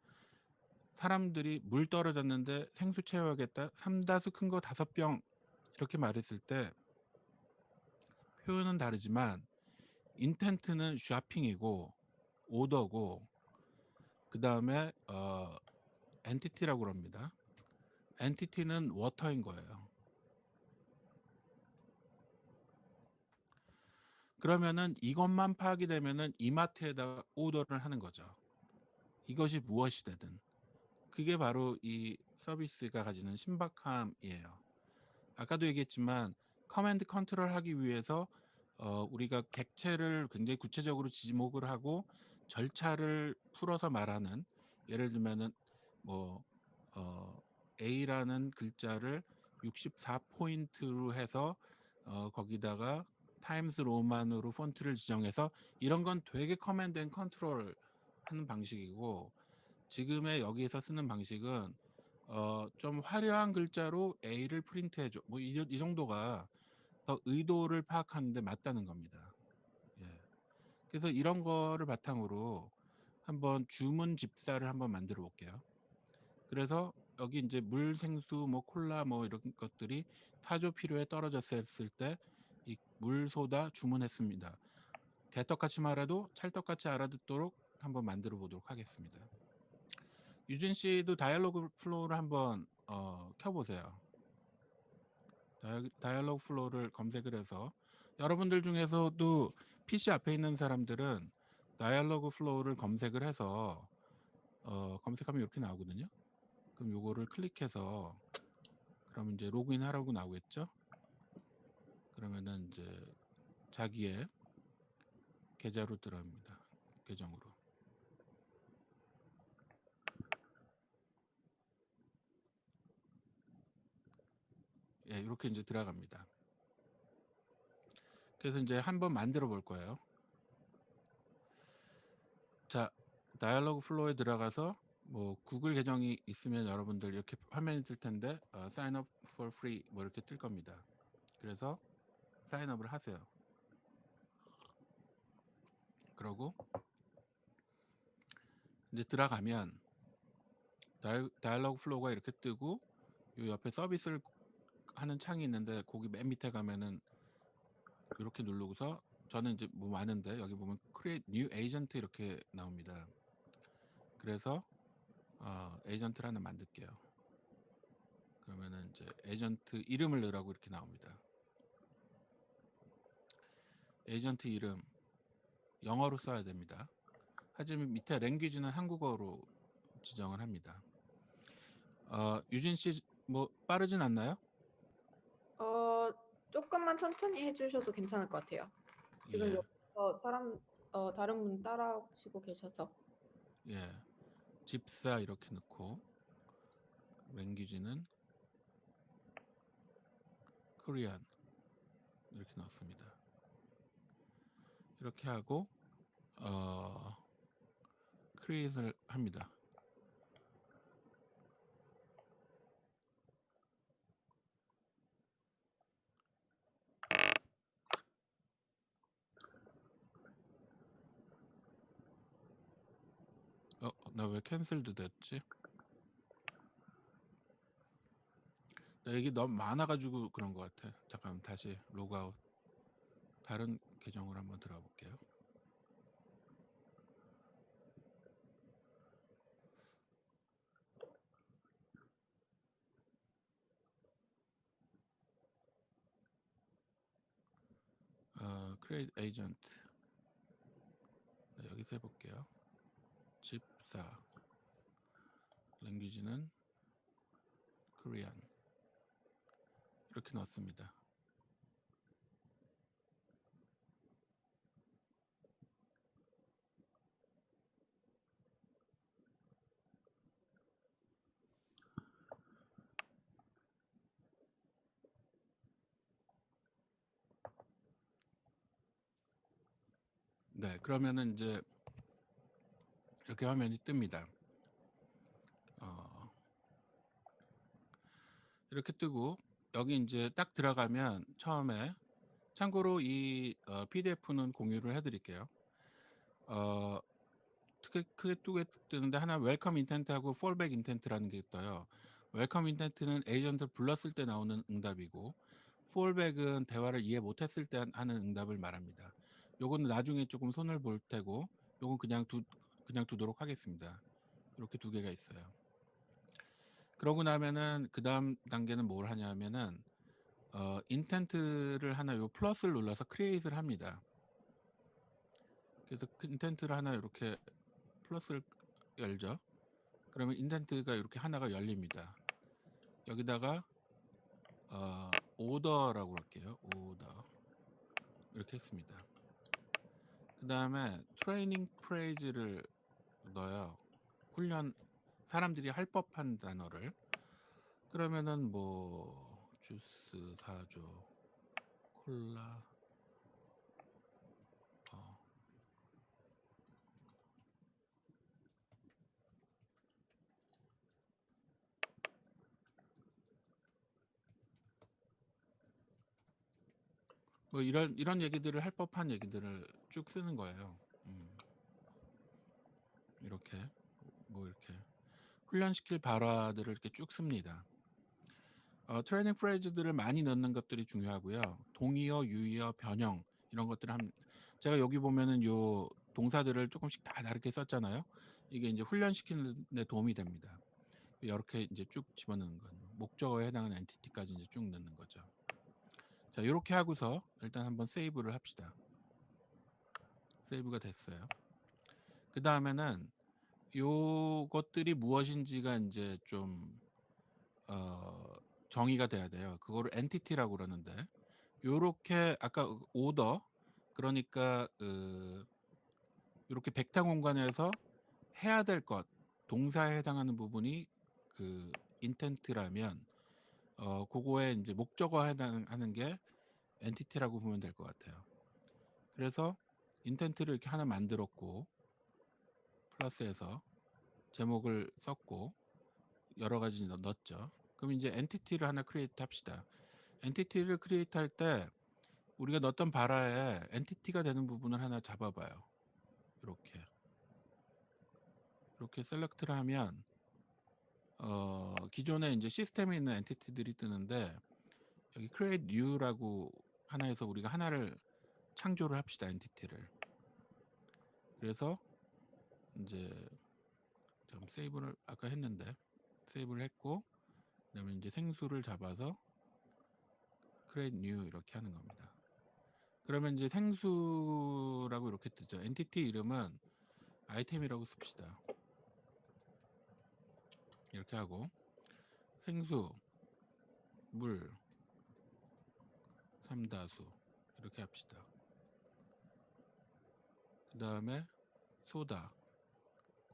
사람들이 "물 떨어졌는데 생수 채워야겠다. 삼다수 큰 거 5병." 이렇게 말했을 때 표현은 다르지만 인텐트는 쇼핑이고 오더고 그다음에 엔티티라고 그럽니다. 엔티티는 워터인 거예요. 그러면은 이것만 파악이 되면은 이마트에다가 오더를 하는 거죠. 이것이 무엇이 되든. 그게 바로 이 서비스가 가지는 신박함이에요. 아까도 얘기했지만 커맨드 컨트롤하기 위해서 우리가 객체를 굉장히 구체적으로 지목을 하고 절차를 풀어서 말하는, 예를 들면은 뭐 A라는 글자를 64 포인트로 해서 거기다가 타임스 로만으로 폰트를 지정해서 이런 건 되게 커맨드 앤 컨트롤 하는 방식이고, 지금의 여기에서 쓰는 방식은 좀 화려한 글자로 A를 프린트해 줘. 뭐 이 정도가 더 의도를 파악하는 데 맞다는 겁니다. 예. 그래서 이런 거를 바탕으로 한번 주문 집사를 한번 만들어 볼게요. 그래서 여기 이제 물, 생수, 뭐 콜라 뭐 이런 것들이 사조 필요에 떨어졌을 때 이 물, 소다 주문했습니다. 개떡같이 말해도 찰떡같이 알아듣도록 한번 만들어 보도록 하겠습니다. 유진 씨도 다이얼로그 플로우를 한번 켜보세요. 다이얼로그 플로우를 검색을 해서 여러분들 중에서도 PC 앞에 있는 사람들은 다이얼로그 플로우를 검색을 해서 검색하면 이렇게 나오거든요. 그럼 요거를 클릭해서 그럼 이제 로그인 하라고 나오겠죠. 그러면은 이제 자기의 계좌로 들어갑니다. 계정으로. 예, 이렇게 이제 들어갑니다. 그래서 이제 한번 만들어 볼 거예요. 자, 다이얼로그 플로우에 들어가서 뭐 구글 계정이 있으면 여러분들 이렇게 화면이 뜰 텐데 sign up for free 뭐 이렇게 뜰 겁니다. 그래서 사인업을 하세요. 그러고 이제 들어가면 다이얼로그 플로우가 이렇게 뜨고 요 옆에 서비스를 하는 창이 있는데 거기 맨 밑에 가면은 이렇게 누르고서 저는 이제 뭐 많은데 여기 보면 create new agent 이렇게 나옵니다. 그래서 에이전트를 하나 만들게요. 그러면은 이제 에이전트 이름을 넣으라고 이렇게 나옵니다. 에이전트 이름 영어로 써야 됩니다. 하지만 밑에 랭귀지는 한국어로 지정을 합니다. 유진 씨 뭐 빠르진 않나요? 조금만 천천히 해주셔도 괜찮을 것 같아요. 지금 예, 여기서 다른 분 따라하시고 계셔서. 예. 집사 이렇게 넣고 랭귀지는 코리안 이렇게 넣습니다. 이렇게 하고 크리에이트를 합니다. 나 왜 캔슬도 됐지? 나 이게 너무 많아가지고 그런 것 같아. 잠깐 다시 로그아웃. 다른 계정으로 한번 들어가 볼게요. create agent. 네, 여기서 해볼게요. 집사. 랭귀지는 코리안. 이렇게 넣습니다. 네, 그러면은 이제 이렇게 화면이 뜹니다. 이렇게 뜨고 여기 이제 딱 들어가면 처음에 참고로 이 PDF는 공유를 해드릴게요. 크게 두개 뜨는데 하나 웰컴 인텐트하고 폴백 인텐트라는 게 떠요. 웰컴 인텐트는 에이전트를 불렀을 때 나오는 응답이고 폴백은 대화를 이해 못했을 때 하는 응답을 말합니다. 요거는 나중에 조금 손을 볼 테고 요건 그냥 두도록 하겠습니다. 이렇게 두 개가 있어요. 그러고 나면은 그 다음 단계는 뭘 하냐면은 인텐트를 하나 요 플러스를 눌러서 크리에이트를 합니다. 그래서 그 인텐트를 하나 이렇게 플러스를 열죠. 그러면 인텐트가 이렇게 하나가 열립니다. 여기다가 오더라고 할게요. 오더 이렇게 했습니다. 그 다음에 트레이닝 프레이즈를 넣어요. 훈련 사람들이 할 법한 단어를. 그러면은 뭐 주스 사줘 콜라 뭐 이런 얘기들을 할 법한 얘기들을 쭉 쓰는 거예요. 이렇게 뭐 이렇게 훈련시킬 발화들을 이렇게 쭉 씁니다. 트레이닝 프레이즈들을 많이 넣는 것들이 중요하고요. 동의어, 유의어, 변형 이런 것들을 제가 여기 보면은 요 동사들을 조금씩 다 다르게 썼잖아요. 이게 이제 훈련시키는 데 도움이 됩니다. 이렇게 이제 쭉 집어넣는 건 목적어에 해당하는 엔티티까지 이제 쭉 넣는 거죠. 자, 이렇게 하고서 일단 한번 세이브를 합시다. 세이브가 됐어요. 그 다음에는 요것들이 무엇인지가 이제 좀 정의가 돼야 돼요. 그거를 엔티티라고 그러는데 요렇게 아까 오더 그러니까 이렇게 벡터 공간에서 해야 될 것 동사에 해당하는 부분이 그 인텐트라면 그거에 이제 목적어에 해당하는 게 엔티티라고 보면 될 것 같아요. 그래서 인텐트를 이렇게 하나 만들었고 플러스해서 제목을 썼고 여러 가지 넣었죠. 그럼 이제 엔티티를 하나 크리에이트 합시다. 엔티티를 크리에이트 할 때 우리가 넣었던 바라에 엔티티가 되는 부분을 하나 잡아봐요. 이렇게 셀렉트를 하면 기존에 이제 시스템에 있는 엔티티들이 뜨는데 여기 create new라고 하나에서 우리가 하나를 창조를 합시다. 엔티티를. 그래서 이제 좀 세이브를 아까 했는데 세이브를 했고 그다음에 이제 생수를 잡아서 create new 이렇게 하는 겁니다. 그러면 이제 생수라고 이렇게 뜨죠. 엔티티 이름은 아이템이라고 씁시다. 이렇게 하고 생수, 물, 삼다수 이렇게 합시다. 그 다음에 소다,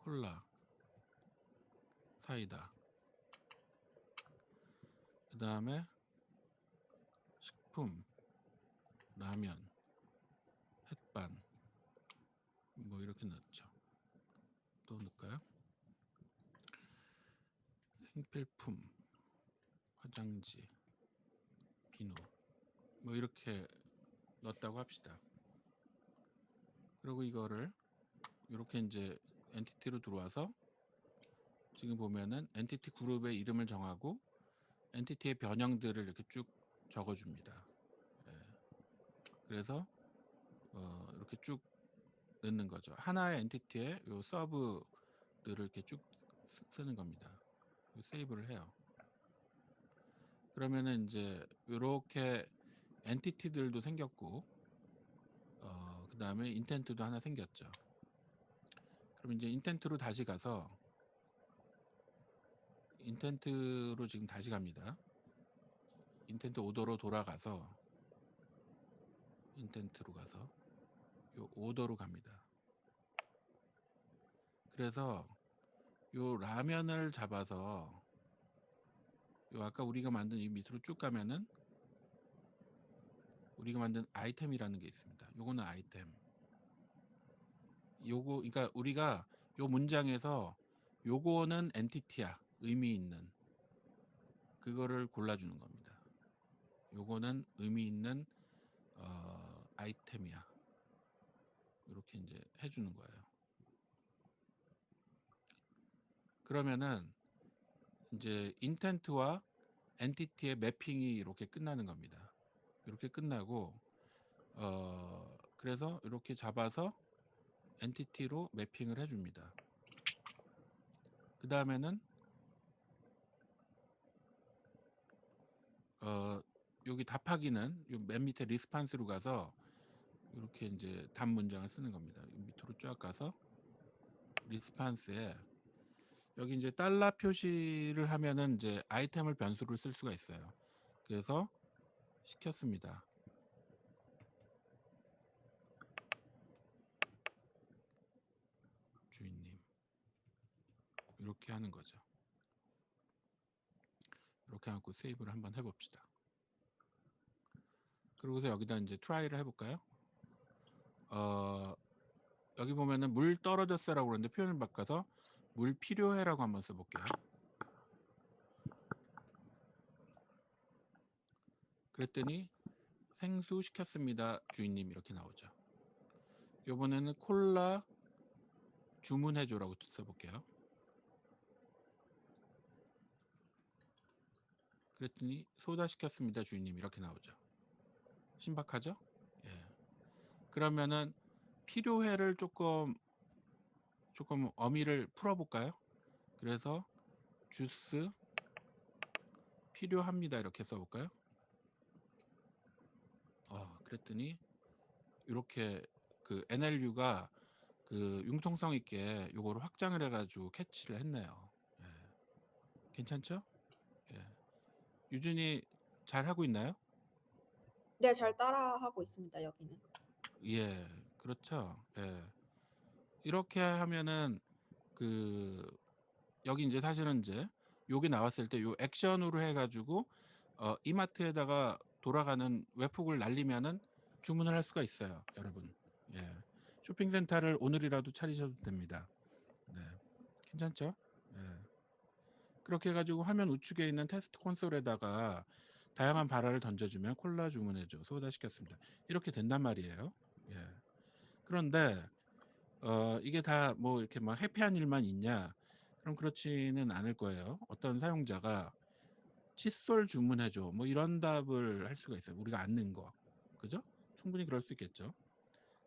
콜라, 사이다. 그 다음에 식품, 라면, 햇반 뭐 이렇게 넣죠. 또 넣을까요? 생필품, 화장지, 비누 뭐 이렇게 넣었다고 합시다. 그리고 이거를 이렇게 이제 엔티티로 들어와서 지금 보면은 엔티티 그룹의 이름을 정하고 엔티티의 변형들을 이렇게 쭉 적어줍니다. 예. 그래서 이렇게 쭉 넣는 거죠. 하나의 엔티티에 요 서브들을 이렇게 쭉 쓰는 겁니다. 세이브를 해요. 그러면은 이제 이렇게 엔티티들도 생겼고, 그 다음에 인텐트도 하나 생겼죠. 그럼 이제 인텐트로 다시 가서 인텐트로 지금 다시 갑니다. 인텐트 오더로 돌아가서 인텐트로 가서 요 오더로 갑니다. 그래서 요 라면을 잡아서 요 아까 우리가 만든 이 밑으로 쭉 가면은 우리가 만든 아이템이라는 게 있습니다. 요거는 아이템. 요거 그러니까 우리가 요 문장에서 요거는 엔티티야. 의미 있는 그거를 골라주는 겁니다. 요거는 의미 있는 아이템이야. 이렇게 이제 해주는 거예요. 그러면은 이제 인텐트와 엔티티의 매핑이 이렇게 끝나는 겁니다. 이렇게 끝나고 그래서 이렇게 잡아서 엔티티로 매핑을 해줍니다. 그 다음에는 여기 답하기는 맨 밑에 리스판스로 가서 이렇게 이제 답 문장을 쓰는 겁니다. 밑으로 쫙 가서 리스판스에 여기 이제 달러 표시를 하면은 이제 아이템을 변수로 쓸 수가 있어요. 그래서 시켰습니다. 주인님. 이렇게 하는 거죠. 이렇게 하고 세이브를 한번 해봅시다. 그러고서 여기다 이제 트라이를 해볼까요? 여기 보면은 물 떨어졌어라고 그러는데 표현을 바꿔서 물 필요해라고 한번 써볼게요. 그랬더니 생수 시켰습니다 주인님 이렇게 나오죠. 이번에는 콜라 주문해줘라고 써볼게요. 그랬더니 소다 시켰습니다 주인님 이렇게 나오죠. 신박하죠? 예. 그러면은 필요해를 조금 어미를 풀어볼까요? 그래서 주스 필요합니다 이렇게 써볼까요? 그랬더니 이렇게 그 NLU가 그 융통성 있게 요거를 확장을 해가지고 캐치를 했네요. 예. 괜찮죠? 예. 유준이 잘 하고 있나요? 네, 잘 따라하고 있습니다. 여기는. 예, 그렇죠. 예. 이렇게 하면은 그 여기 이제 사실은 이제 요게 나왔을 때 요 액션으로 해가지고 이마트에다가 돌아가는 웹훅을 날리면은 주문을 할 수가 있어요, 여러분. 예. 쇼핑센터를 오늘이라도 차리셔도 됩니다. 네, 괜찮죠? 예. 그렇게 해가지고 화면 우측에 있는 테스트 콘솔에다가 다양한 발화를 던져주면 콜라 주문해줘, 소다 시켰습니다. 이렇게 된단 말이에요. 예. 그런데 이게 다 뭐 이렇게 막 해피한 일만 있냐? 그럼 그렇지는 않을 거예요. 어떤 사용자가 칫솔 주문해줘 뭐 이런 답을 할 수가 있어요. 우리가 안 넣은 거, 그죠? 충분히 그럴 수 있겠죠.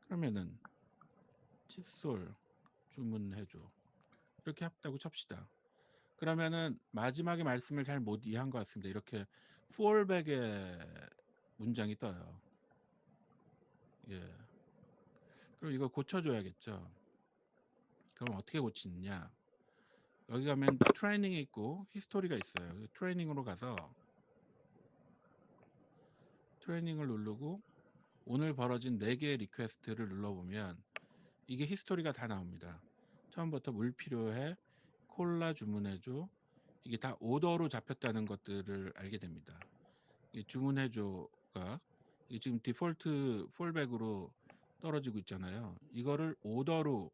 그러면은 칫솔 주문해줘 이렇게 했다고 칩시다. 그러면은 마지막에 말씀을 잘 못 이해한 것 같습니다. 이렇게 fallback의 문장이 떠요. 예. 그럼 이거 고쳐줘야겠죠. 그럼 어떻게 고치느냐? 여기 가면 트레이닝이 있고 히스토리가 있어요. 트레이닝으로 가서 트레이닝을 누르고 오늘 벌어진 4개의 리퀘스트를 눌러보면 이게 히스토리가 다 나옵니다. 처음부터 물 필요해, 콜라 주문해줘. 이게 다 오더로 잡혔다는 것들을 알게 됩니다. 이 주문해줘가 이게 지금 디폴트 폴백으로 떨어지고 있잖아요. 이거를 오더로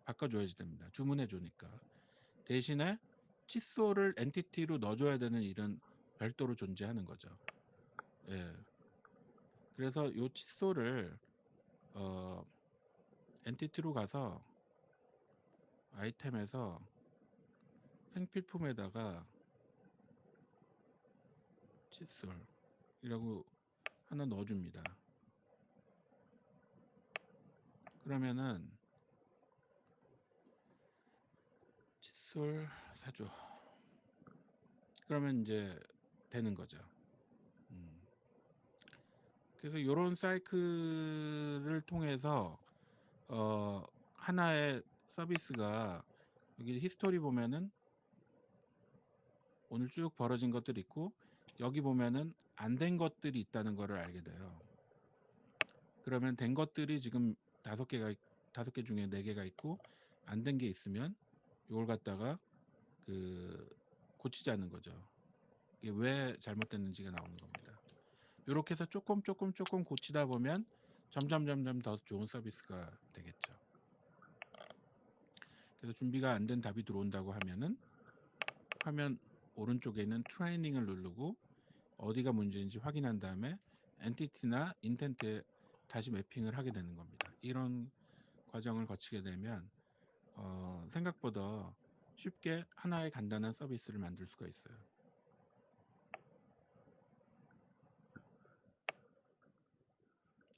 바꿔줘야지 됩니다. 주문해줘니까. 대신에 칫솔을 엔티티로 넣어줘야 되는 일은 별도로 존재하는 거죠. 예. 그래서 이 칫솔을 엔티티로 가서 아이템에서 생필품에다가 칫솔이라고 하나 넣어줍니다. 그러면은 칫솔 사줘. 그러면 이제 되는 거죠. 그래서 이런 사이클을 통해서 하나의 서비스가 여기 히스토리 보면은 오늘 쭉 벌어진 것들이 있고 여기 보면은 안 된 것들이 있다는 것을 알게 돼요. 그러면 된 것들이 지금 5개 중에 4개가 있고 안 된 게 있으면 이걸 갖다가 고치자는 거죠. 이게 왜 잘못됐는지가 나오는 겁니다. 이렇게 해서 조금 고치다 보면 점점 더 좋은 서비스가 되겠죠. 그래서 준비가 안 된 답이 들어온다고 하면은 화면 오른쪽에 있는 트레이닝을 누르고 어디가 문제인지 확인한 다음에 엔티티나 인텐트에 다시 매핑을 하게 되는 겁니다. 이런 과정을 거치게 되면 생각보다 쉽게 하나의 간단한 서비스를 만들 수가 있어요.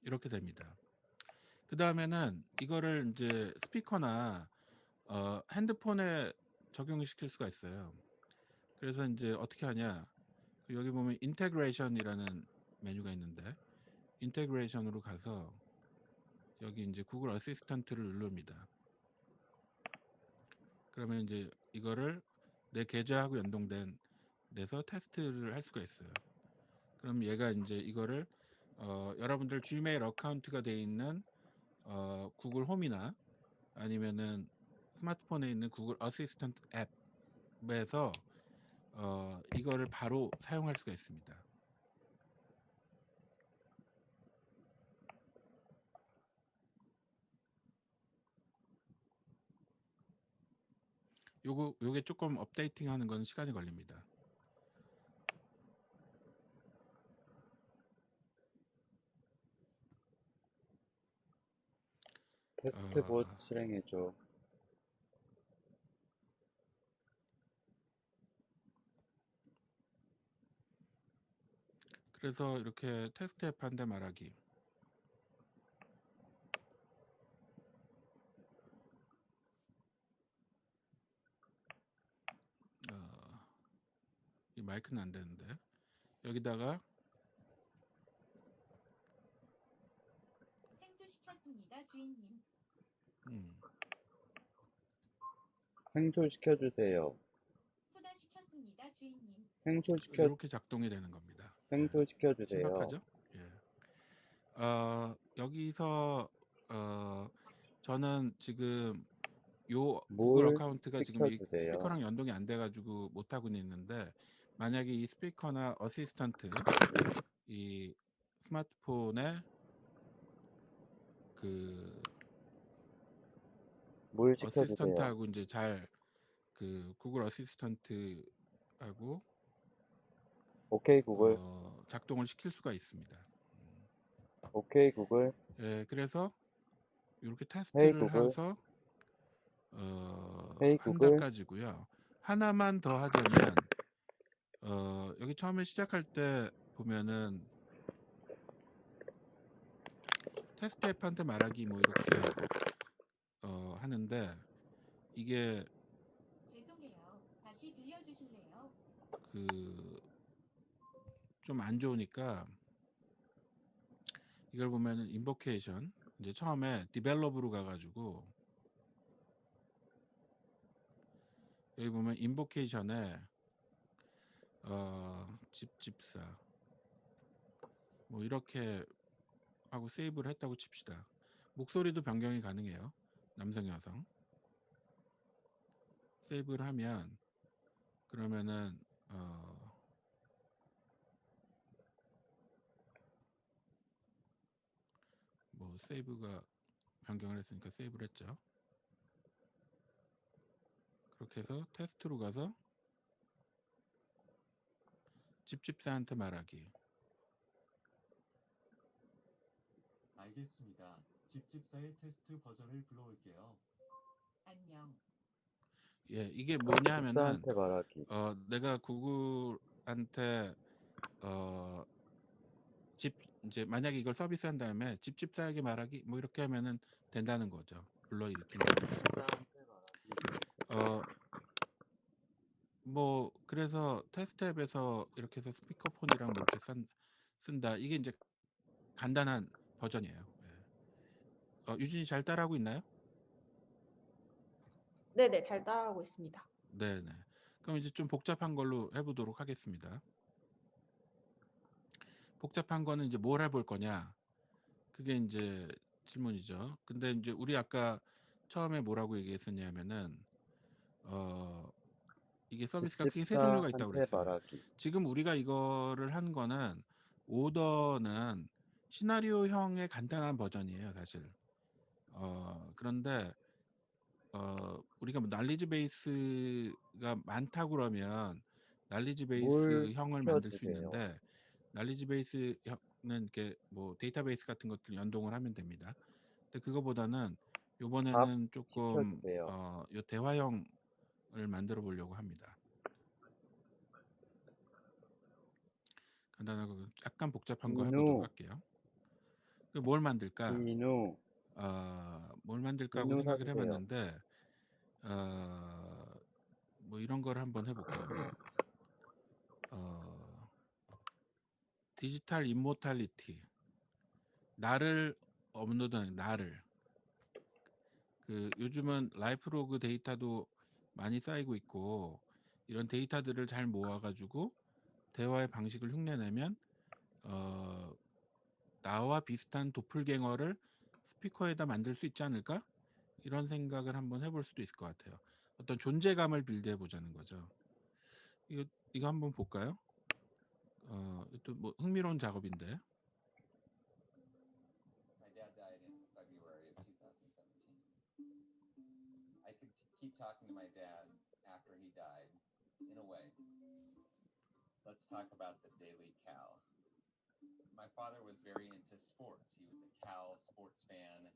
이렇게 됩니다. 그 다음에는 이거를 이제 스피커나 핸드폰에 적용시킬 수가 있어요. 그래서 이제 어떻게 하냐? 여기 보면 인테그레이션이라는 메뉴가 있는데 인테그레이션으로 가서 여기 이제 구글 어시스턴트를 누릅니다. 그러면 이제 이거를 내 계좌하고 연동된 데서 테스트를 할 수가 있어요. 그럼 얘가 이제 이거를 여러분들 지메일 어카운트가 되어 있는 구글 홈이나 아니면은 스마트폰에 있는 구글 어시스턴트 앱에서 이거를 바로 사용할 수가 있습니다. 요게 조금 업데이팅 하는 건 시간이 걸립니다. 테스트봇 실행해줘. 그래서 이렇게 테스트 앱 한 대 말하기. 이 마이크는 안 되는데 여기다가 생수시켰습니다, 주인님. 생소시켜주세요. 소다시켰습니다, 주인님. 이렇게 작동이 되는 겁니다. 생소시켜주세요. 신박하죠? 예. 여기서 저는 지금 요 구글 물 어카운트가 지금 이 시켜주세요. 스피커랑 연동이 안 돼가지고 못 하고 있는데 만약에 이 스피커나 어시스턴트 이 스마트폰에 물 시켜주세요. 어시스턴트하고 이제 잘 구글 어시스턴트하고 오케이 구글. 작동을 시킬 수가 있습니다. 오케이 구글. 예, 그래서 이렇게 헤이 테스트를 구글. 해서 헤이 한다 구글. 까지고요. 하나만 더 하자면 여기 처음에 시작할 때 보면은 테스트 앱한테 말하기 뭐 이렇게 하는데 이게 죄송해요. 다시 들려주세요. 주실래요? 좀 안 좋으니까 이걸 보면은 인보케이션 이제 처음에 디벨롭으로 가가지고 여기 보면 인보케이션에 집집사 뭐 이렇게 하고 세이브를 했다고 칩시다. 목소리도 변경이 가능해요. 남성 여성 세이브를 하면 그러면은 뭐 세이브가 변경을 했으니까 세이브를 했죠. 그렇게 해서 테스트로 가서 집집사한테 말하기. 알겠습니다. 집집사의 테스트 버전을 불러올게요. 안녕. 예, 이게 뭐냐 하면은 집사한테 말하기. 내가 구글한테 이제 만약에 이걸 서비스한 다음에 집집사에게 말하기 뭐 이렇게 하면은 된다는 거죠. 불러일으키는 거죠. 집사한테 말하기. 뭐 그래서 테스트 앱에서 이렇게 해서 스피커폰이랑 뭐 이렇게 쓴다. 이게 이제 간단한 버전이에요. 예. 유진이 잘 따라하고 있나요? 네네, 잘 따라하고 있습니다. 네네. 그럼 이제 좀 복잡한 걸로 해보도록 하겠습니다. 복잡한 거는 이제 뭘 해볼 거냐? 그게 이제 질문이죠. 근데 이제 우리 아까 처음에 뭐라고 얘기했었냐면은 이게 서비스가 크게 세 종류가 있다고 집집사한테 그랬어요. 말하기. 지금 우리가 이거를 한 거는 오더는 시나리오형의 간단한 버전이에요, 사실. 그런데 우리가 뭐 난리지 베이스가 많다고 그러면 난리지 물 베이스형을 만들 수 시켜주세요. 있는데 난리지 베이스형은 이렇게 뭐 데이터베이스 같은 것들 연동을 하면 됩니다. 근데 그거보다는 밥 이번에는 조금 시켜주세요. 요 대화형을 만들어 보려고 합니다. 간단하고 약간 복잡한 거 해보도록 비누, 할게요. 뭘 만들까? 비누, 뭘 만들까 하고 비누 생각을 사주세요. 해봤는데 뭐 이런 걸 한번 해볼게요. 디지털 임모탈리티. 나를 업로드하는 나를. 요즘은 라이프로그 데이터도 많이 쌓이고 있고 이런 데이터들을 잘 모아가지고 대화의 방식을 흉내내면 나와 비슷한 도플갱어를 스피커에다 만들 수 있지 않을까? 이런 생각을 한번 해볼 수도 있을 것 같아요. 어떤 존재감을 빌드해 보자는 거죠. 이거 한번 볼까요? 또 뭐 흥미로운 작업인데. My dad died in February of 2017. I could keep talking to my dad after he died, in a way. Let's talk about the Daily Cal. My father was very into sports. He was a Cal sports fan.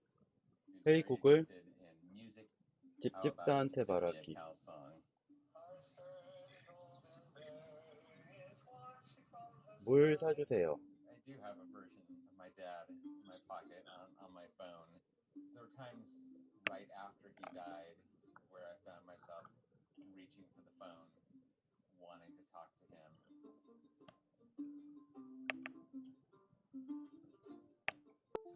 He was 헤이 very 구글, interested in music. How about you 집집사한테 sing me a 말하기. Cal song? 물 사주세요. I do have a version of my dad in my pocket on my phone. There were times right after he died where I found myself reaching for the phone, wanting to talk to him.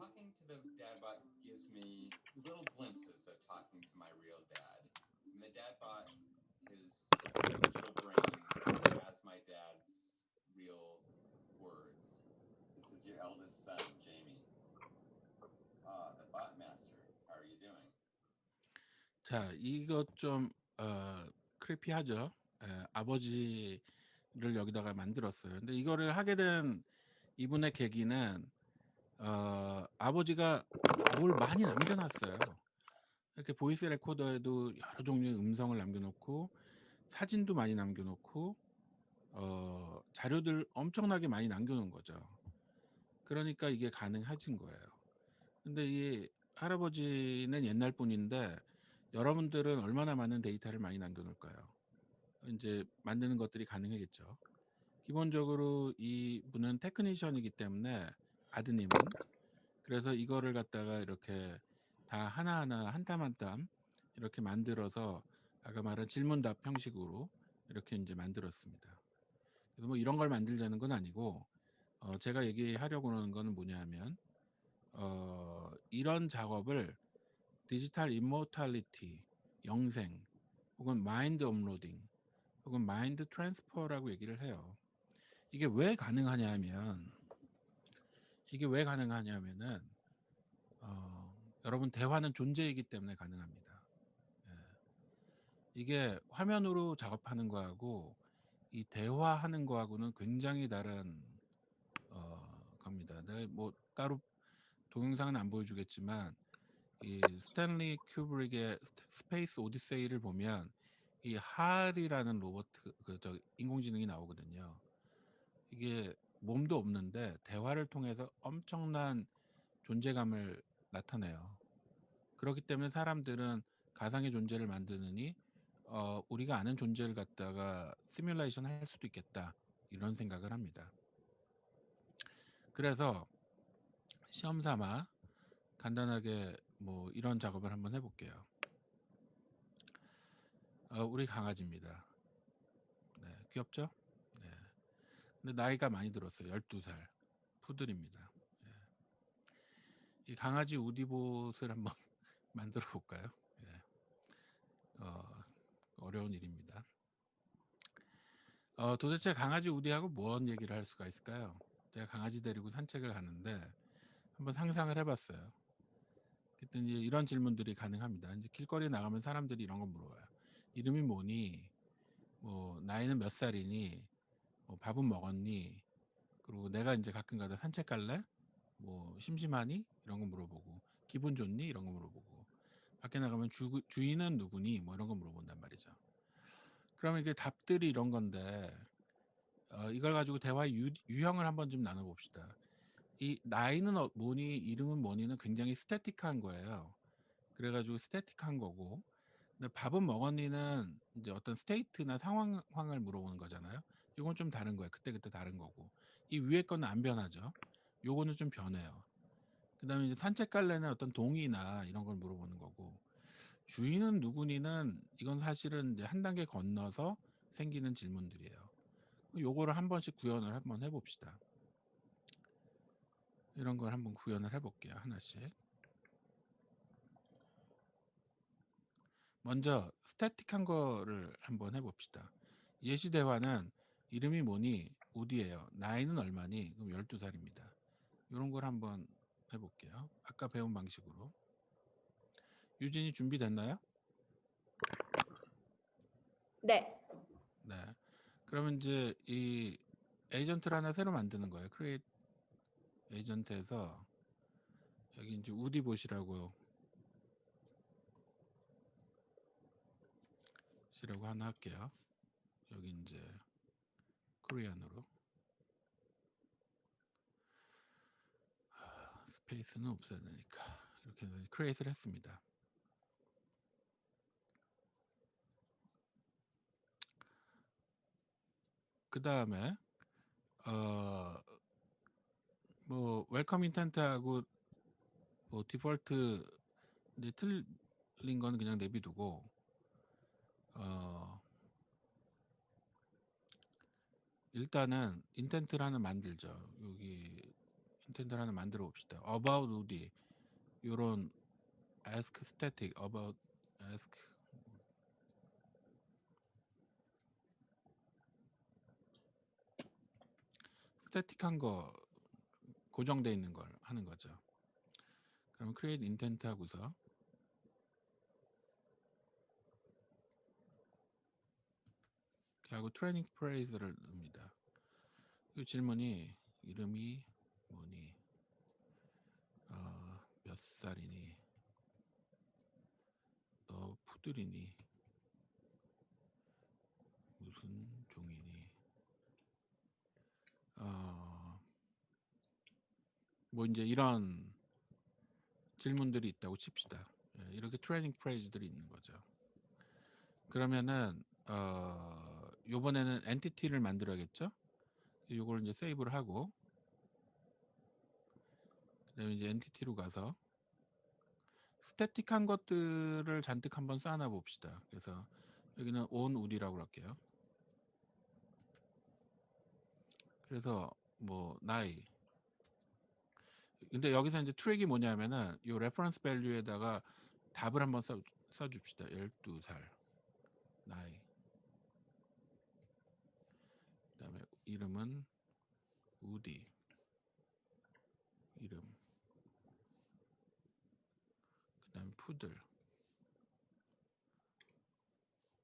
Talking to the Dadbot gives me little glimpses of talking to my real dad. And the Dadbot, his digital brain has my dad's real words. This is your eldest son, Jamie. The Bot Master, how are you doing? 자, 이거 좀 크리피하죠. 아버지를 여기다가 만들었어요. 근데 이거를 하게 된 이분의 계기는 아버지가 뭘 많이 남겨놨어요. 이렇게 보이스 레코더에도 여러 종류의 음성을 남겨놓고 사진도 많이 남겨놓고 자료들 엄청나게 많이 남겨놓은 거죠. 그러니까 이게 가능해진 거예요. 근데 이 할아버지는 옛날 분인데 여러분들은 얼마나 많은 데이터를 많이 남겨놓을까요? 이제 만드는 것들이 가능하겠죠. 기본적으로 이분은 테크니션이기 때문에 아드님은 그래서 이거를 갖다가 이렇게 다 하나하나 한 땀 한 땀 이렇게 만들어서 아까 말한 질문답 형식으로 이렇게 이제 만들었습니다. 그래서 뭐 이런 걸 만들자는 건 아니고 제가 얘기하려고 하는 거는 뭐냐면 이런 작업을 디지털 임모탈리티, 영생, 혹은 마인드 업로딩, 혹은 마인드 트랜스퍼라고 얘기를 해요. 이게 왜 가능하냐면은 여러분 대화는 존재이기 때문에 가능합니다. 예. 이게 화면으로 작업하는 거하고 이 대화하는 거하고는 굉장히 다른 겁니다. 내가 뭐 따로 동영상은 안 보여주겠지만 이 스탠리 큐브릭의 스페이스 오디세이를 보면 이 할이라는 로봇 저 인공지능이 나오거든요. 이게 몸도 없는데 대화를 통해서 엄청난 존재감을 나타내요. 그렇기 때문에 사람들은 가상의 존재를 만드느니 우리가 아는 존재를 갖다가 시뮬레이션 할 수도 있겠다 이런 생각을 합니다. 그래서 시험 삼아 간단하게 뭐 이런 작업을 한번 해볼게요. 우리 강아지입니다. 네, 귀엽죠? 네. 근데 나이가 많이 들었어요. 12살. 푸들입니다. 예. 이 강아지 우디봇을 한번 만들어 볼까요? 예. 어려운 일입니다. 도대체 강아지 우디하고 뭔 얘기를 할 수가 있을까요? 제가 강아지 데리고 산책을 가는데 한번 상상을 해봤어요. 그랬더니 이제 이런 질문들이 가능합니다. 이제 길거리에 나가면 사람들이 이런 거 물어봐요. 이름이 뭐니? 뭐 나이는 몇 살이니? 뭐 밥은 먹었니? 그리고 내가 이제 가끔가다 산책 갈래? 뭐 심심하니? 이런 거 물어보고 기분 좋니? 이런 거 물어보고 밖에 나가면 주인은 누구니? 뭐 이런 거 물어본단 말이죠. 그러면 이게 답들이 이런 건데 이걸 가지고 대화의 유형을 한번 좀 나눠봅시다. 이 나이는 뭐니? 이름은 뭐니는 굉장히 스태틱한 거예요. 그래가지고 스태틱한 거고 근데 밥은 먹었니는 이제 어떤 스테이트나 상황을 물어보는 거잖아요. 이건 좀 다른 거예요. 그때그때 다른 거고 이 위에 거는 안 변하죠. 요거는 좀 변해요. 그 다음에 이제 산책 갈래는 어떤 동의나 이런 걸 물어보는 거고 주인은 누구니는 이건 사실은 이제 한 단계 건너서 생기는 질문들이에요. 요거를 한 번씩 구현을 한번 해봅시다. 이런 걸 한번 구현을 해볼게요. 하나씩. 먼저 스태틱한 거를 한번 해봅시다. 예시 대화는 이름이 뭐니? 우디예요. 나이는 얼마니? 그럼 12살입니다. 이런 걸 한번 해볼게요. 아까 배운 방식으로. 유진이 준비됐나요? 네. 네. 그러면 이제 이 에이전트를 하나 새로 만드는 거예요. 크리에이트 에이전트에서 여기 이제 우디봇이라고 하나 할게요. 여기 이제 코리안으로 스페이스는 없어야 되니까 이렇게 해서 크리에이트를 했습니다. 그 다음에 뭐 웰컴 인텐트하고 뭐 디폴트 이제 틀린 거는 그냥 내비두고 일단은 인텐트를 하나 만들죠. 여기 인텐트를 하나 만들어 봅시다. about 우디 요런 ask static about ask 스태틱한 거 고정돼 있는 걸 하는 거죠. 그럼 create intent 하고서 하고 트레이닝 프레이즈를 넣습니다. 이 질문이 이름이 뭐니? 몇 살이니? 너 푸들이니? 무슨 종이니? 뭐 이제 이런 질문들이 있다고 칩시다. 이렇게 트레이닝 프레이즈들이 있는 거죠. 그러면은 요번에는 엔티티를 만들어야겠죠? 요걸 이제 세이브를 하고 그다음에 이제 엔티티로 가서 스태틱한 것들을 잔뜩 한번 쌓아놔 봅시다. 그래서 여기는 on 우디라고 할게요. 그래서 뭐 나이. 근데 여기서 이제 트랙이 뭐냐면은 이 레퍼런스 밸류에다가 답을 한번 써줍시다. 12살 나이. 그다음에 이름은 우디. 이름. 그다음에 푸들.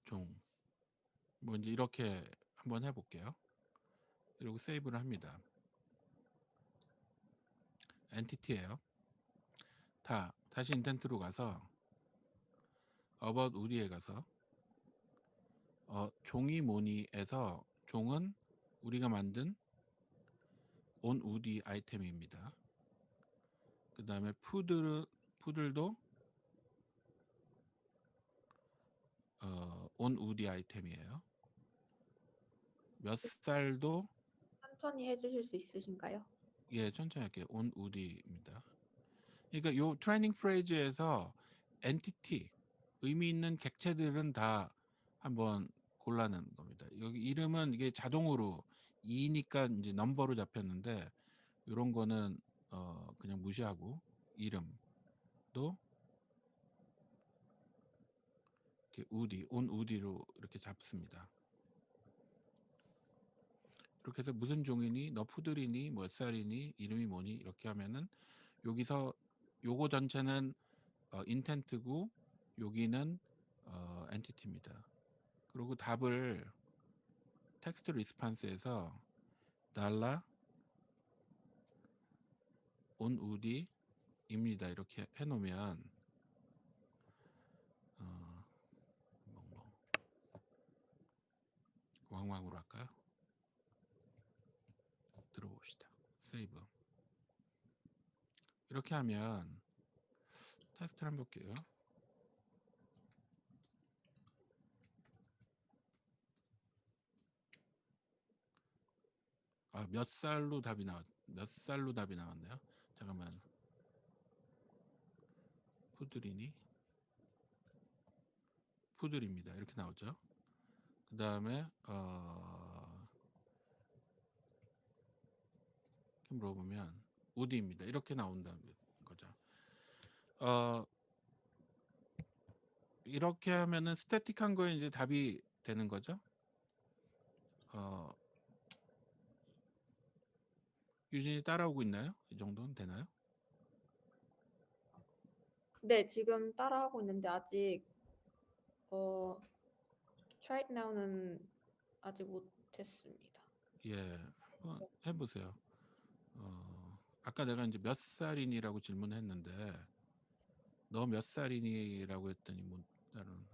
종. 뭐 이제 이렇게 한번 해볼게요. 그리고 세이브를 합니다. 엔티티예요. 다시 인텐트로 가서 about 우디에 가서 종이 뭐니에서 종은 우리가 만든 on 우디 아이템입니다. 그 다음에 푸들도 on 우디 아이템이에요. 몇 살도 천천히 해주실 수 있으신가요? 예, 천천히 할게요. on 우디입니다. 그러니까 요 트레이닝 프레이즈에서 엔티티 의미 있는 객체들은 다 한번 골라내는 겁니다. 여기 이름은 이게 자동으로 2니까 이제 넘버로 잡혔는데 이런 거는 그냥 무시하고 이름도 이렇게 on 우디로 이렇게 잡습니다. 그렇게 해서 무슨 종이니, 너 푸들이니, 몇 살이니, 이름이 뭐니 이렇게 하면은 여기서 요거 전체는 인텐트고 여기는 엔티티입니다. 그리고 답을 텍스트 리스판스에서 달라 on 우디입니다. 이렇게 해놓으면 왕왕으로 할까요? 들어봅시다. 세이브. 이렇게 하면 테스트를 한번 볼게요. 몇 살로 답이 나왔네요. 잠깐만. 푸들입니다. 이렇게 나오죠. 그 다음에 이렇게 물어보면 우디입니다. 이렇게 나온다는 거죠. 이렇게 하면은 스태틱한 거에 이제 답이 되는 거죠. 유진이 따라오고 있나요? 이 정도는 되나요? 네, 지금 따라하고 있는데 아직 try it now는 아직 못했습니다. 예, 한번 해보세요. 아까 내가 이제 몇 살이니라고 질문했는데 너 몇 살이니라고 했더니 뭐 다른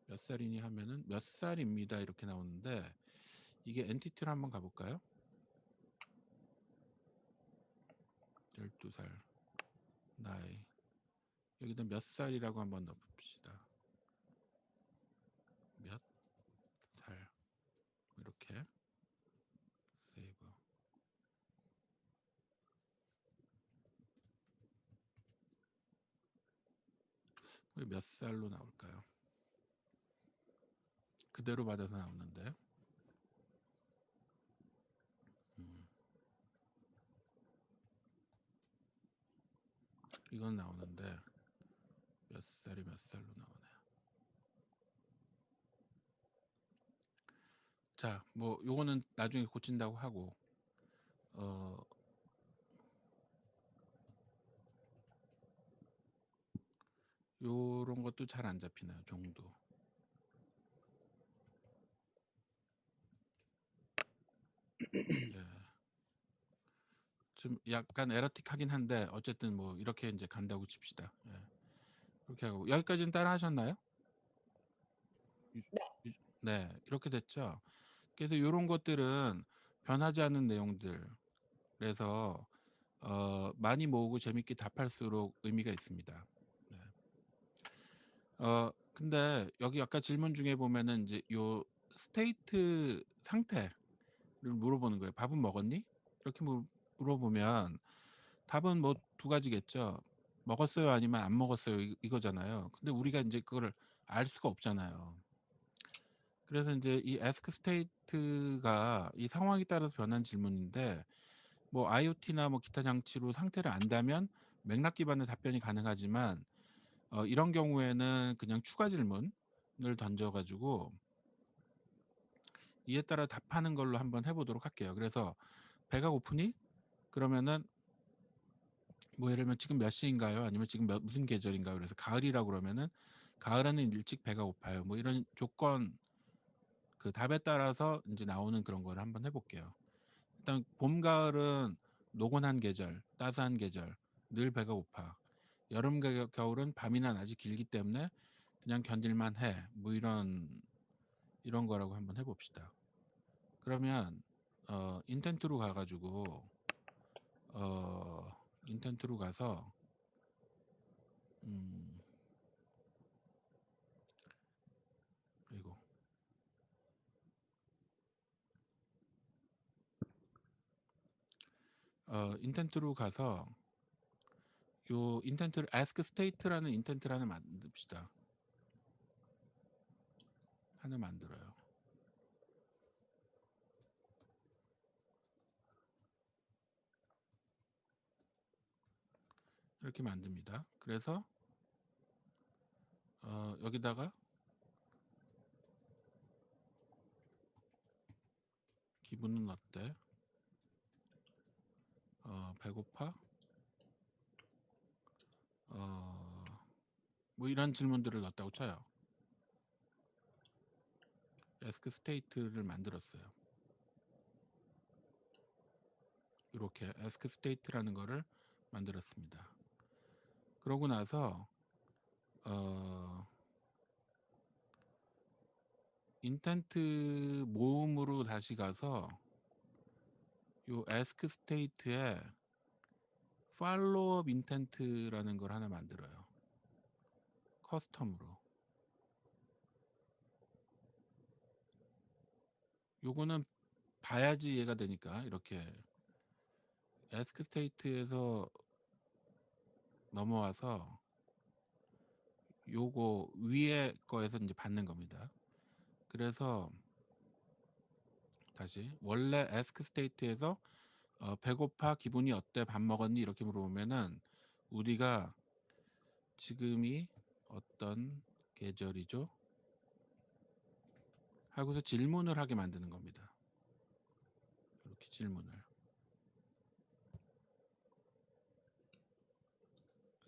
몇 살이니 하면은 몇 살입니다 이렇게 나오는데 이게 엔티티로 한번 가볼까요? 12살 나이 여기다 몇 살이라고 한번 넣어봅시다. 몇 살 이렇게 세이브. 왜 몇 살로 나올까요? 그대로 받아서 나오는데 이건 나오는데 몇 살이 몇 살로 나오네요. 자, 뭐 요거는 나중에 고친다고 하고 요런 것도 잘 안 잡히나요? 종도. 예. 좀 약간 에러틱하긴 한데 어쨌든 뭐 이렇게 이제 간다고 칩시다. 예. 그렇게 하고 여기까지는 따라 하셨나요? 네, 이렇게 됐죠. 그래서 이런 것들은 변하지 않는 내용들. 그래서 많이 모으고 재밌게 답할수록 의미가 있습니다. 네. 근데 여기 아까 질문 중에 보면은 이제 요 스테이트 상태를 물어보는 거예요. 밥은 먹었니? 이렇게 물어보면 답은 뭐 두 가지겠죠. 먹었어요 아니면 안 먹었어요 이거잖아요. 근데 우리가 이제 그걸 알 수가 없잖아요. 그래서 이제 이 ask state가 이 상황에 따라서 변한 질문인데 뭐 IoT나 뭐 기타 장치로 상태를 안다면 맥락 기반의 답변이 가능하지만 이런 경우에는 그냥 추가 질문을 던져 가지고 이에 따라 답하는 걸로 한번 해 보도록 할게요. 그래서 "배가 고프니?" 그러면은 뭐 예를 들면 "지금 몇 시인가요?" 아니면 "지금 무슨 계절인가요?" 그래서 가을이라고 그러면은 "가을에는 일찍 배가 고파요." 뭐 이런 조건 그 답에 따라서 인제 나오는 그런 거를 한번 해 볼게요. 일단 봄, 가을은 노곤한 계절, 따스한 계절, 늘 배가 고파. 여름, 겨울은 밤이나 낮이 길기 때문에 그냥 견딜만 해. 뭐 이런 거라고 한번 해 봅시다. 그러면 인텐트로 가 가지고 인텐트로 가서 아이고. 인텐트로 가서 요 인텐트를 ask state라는 인텐트를 하나 만듭시다. 하나 만들어요. 이렇게 만듭니다. 그래서 여기다가 기분은 어때? 배고파? 뭐 이런 질문들을 넣었다고 쳐요. ask state를 만들었어요. 이렇게 ask state라는 거를 만들었습니다. 그러고 나서 인텐트 모음으로 다시 가서 요 ask state에 follow up intent라는 걸 하나 만들어요. 커스텀으로. 요거는 봐야지 이해가 되니까 이렇게 ask state에서 넘어와서 요거 위에 거에서 이제 받는 겁니다. 그래서 다시 원래 ask state에서 배고파, 기분이 어때, 밥 먹었니 이렇게 물어보면은 우리가 지금이 어떤 계절이죠? 하고서 질문을 하게 만드는 겁니다. 이렇게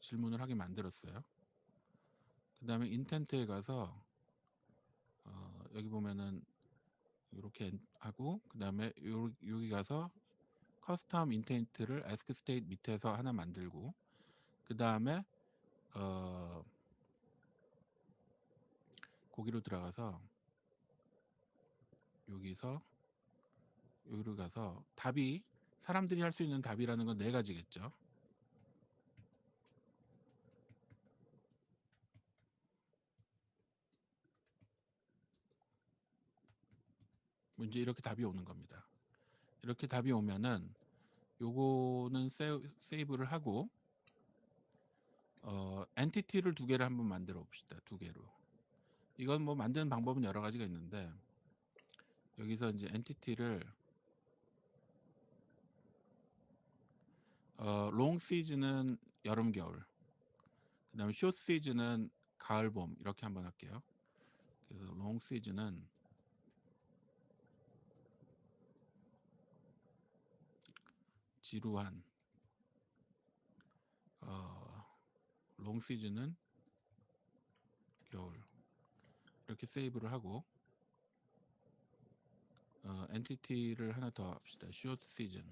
질문을 하게 만들었어요. 그 다음에 인텐트에 가서 여기 보면은 이렇게 하고 그 다음에 여기 가서 커스텀 인텐트를 ask state 밑에서 하나 만들고 그 다음에 거기로 들어가서 여기로 가서 답이 사람들이 할 수 있는 답이라는 건 4가지겠죠. 이제 이렇게 답이 오는 겁니다. 이렇게 답이 오면은 요거는 세이브를 하고 엔티티를 2개를 한번 만들어 봅시다. 2개로. 이건 뭐 만드는 방법은 여러 가지가 있는데 여기서 이제 엔티티를 롱 시즌은 여름 겨울 그다음에 숏 시즌은 가을 봄 이렇게 한번 할게요. 그래서 롱 시즌은 지루한 롱 시즌은 겨울 이렇게 세이브를 하고 엔티티를 하나 더 합시다. 숏 시즌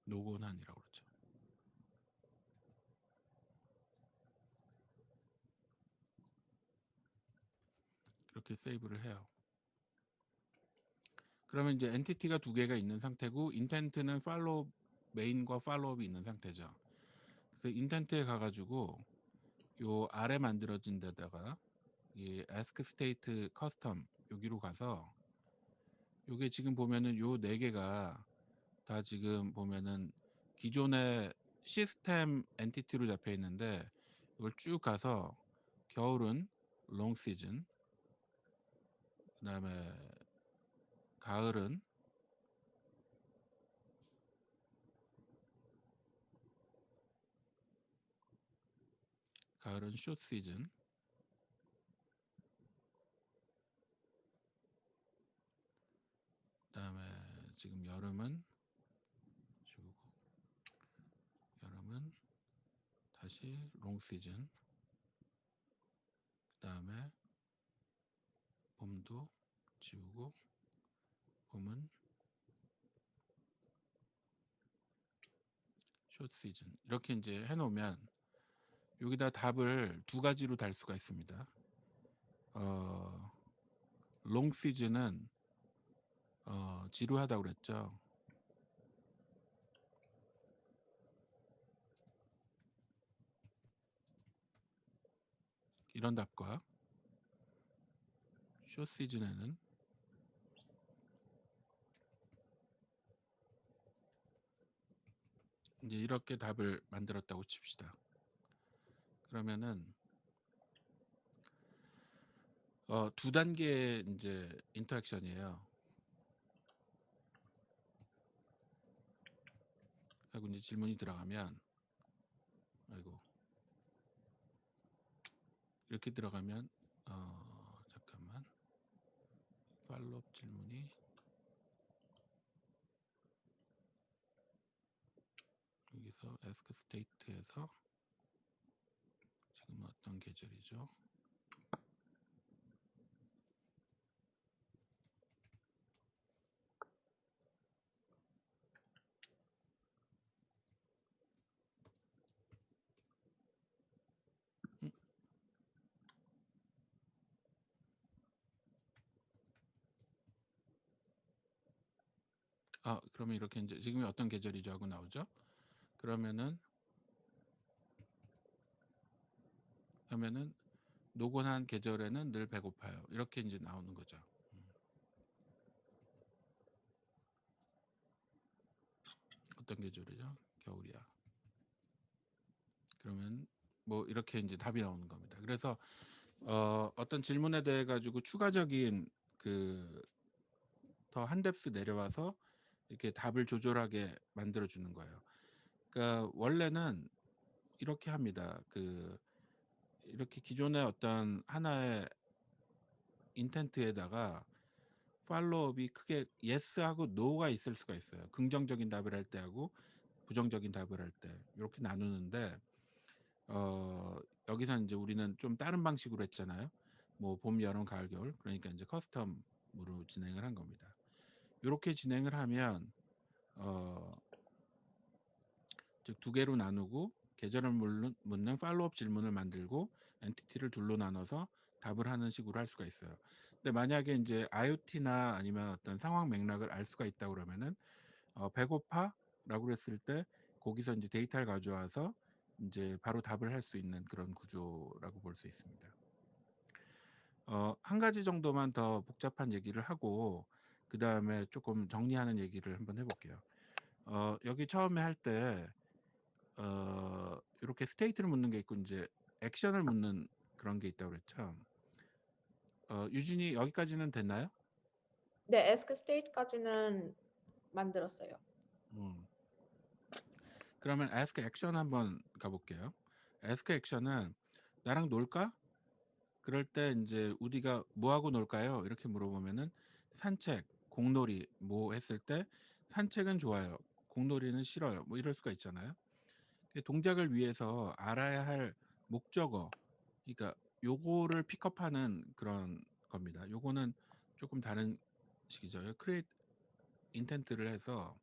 노곤한이라고 그러죠. 이렇게 세이브를 해요. 그러면 이제 엔티티가 2개가 있는 상태고 인텐트는 팔로우 메인과 팔로우업이 있는 상태죠. 그래서 인텐트에 가가지고 요 아래 만들어진 데다가 이 ask state custom 여기로 가서 요게 지금 보면은 요 4개가 다 지금 보면은 기존의 시스템 엔티티로 잡혀 있는데 이걸 쭉 가서 겨울은 롱 시즌, 그다음에 가을은 숏 시즌, 그다음에 지금 여름은 주고, 여름은 다시 롱 시즌, 그다음에 봄도 지우고, 봄은 숏 시즌. 이렇게 이제 해놓으면 여기다 답을 두 가지로 달 수가 있습니다. 롱 시즌은 지루하다고 그랬죠. 이런 답과 숏 시즌에는 이제 이렇게 답을 만들었다고 칩시다. 그러면은 두 단계의 이제 인터랙션이에요. 하고 이제 질문이 들어가면, 아이고, 이렇게 들어가면 잠깐만, 팔로업 질문이 여기서 ask state에서 지금 어떤 계절이죠? 그러면 이렇게 이제 지금이 어떤 계절이죠 하고 나오죠. 그러면은 하면은 노곤한 계절에는 늘 배고파요. 이렇게 이제 나오는 거죠. 어떤 계절이죠? 겨울이야. 그러면 뭐 이렇게 이제 답이 나오는 겁니다. 그래서 어떤 질문에 대해 가지고 추가적인 그 더 한 뎁스 내려와서 이렇게 답을 조절하게 만들어 주는 거예요. 그러니까 원래는 이렇게 합니다. 이렇게 기존의 어떤 하나의 인텐트에다가 팔로업이 크게 yes하고 no가 있을 수가 있어요. 긍정적인 답을 할 때하고 부정적인 답을 할 때 이렇게 나누는데 여기서 이제 우리는 좀 다른 방식으로 했잖아요. 뭐 봄, 여름, 가을, 겨울. 그러니까 이제 커스텀으로 진행을 한 겁니다. 이렇게 진행을 하면 즉 두 개로 나누고 계절을 묻는 팔로업 질문을 만들고 엔티티를 둘로 나눠서 답을 하는 식으로 할 수가 있어요. 근데 만약에 이제 IoT나 아니면 어떤 상황 맥락을 알 수가 있다 그러면은 배고파라고 했을 때 거기서 이제 데이터를 가져와서 이제 바로 답을 할 수 있는 그런 구조라고 볼 수 있습니다. 한 가지 정도만 더 복잡한 얘기를 하고 그 다음에 조금 정리하는 얘기를 한번 해볼게요. 여기 처음에 할 때 이렇게 스테이트를 묻는 게 있고 이제 액션을 묻는 그런 게 있다고 그랬죠. 유진이 여기까지는 됐나요? 네, ask state까지는 만들었어요. 그러면 ask action 한번 가볼게요. ask action은 나랑 놀까? 그럴 때 이제 우디가 뭐 하고 놀까요? 이렇게 물어보면은 산책, 공놀이 뭐 했을 때 산책은 좋아요. 공놀이는 싫어요. 뭐 이럴 수가 있잖아요. 동작을 위해서 알아야 할 목적어, 그러니까 요거를 픽업하는 그런 겁니다. 요거는 조금 다른 식이죠. create intent를 해서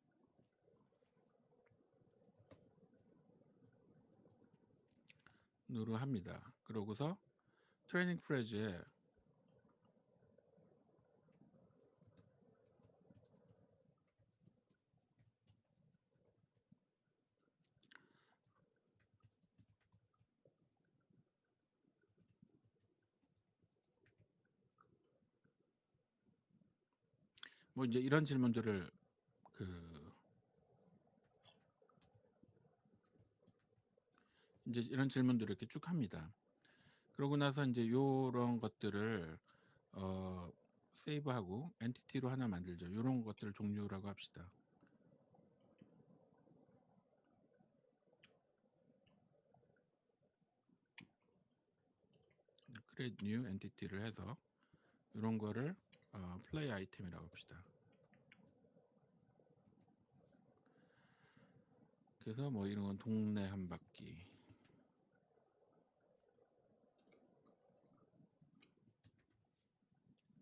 누르 합니다. 그러고서 트레이닝 프레즈에 뭐 이제 이런 질문들을 이제 이런 질문들을 이렇게 쭉 합니다. 그러고 나서 이제 요런 것들을 세이브하고 엔티티로 하나 만들죠. 요런 것들을 종류라고 합시다. create new entity를 해서 이런 거를 플레이 아이템이라고 합시다. 그래서 뭐 이런 건 동네 한 바퀴,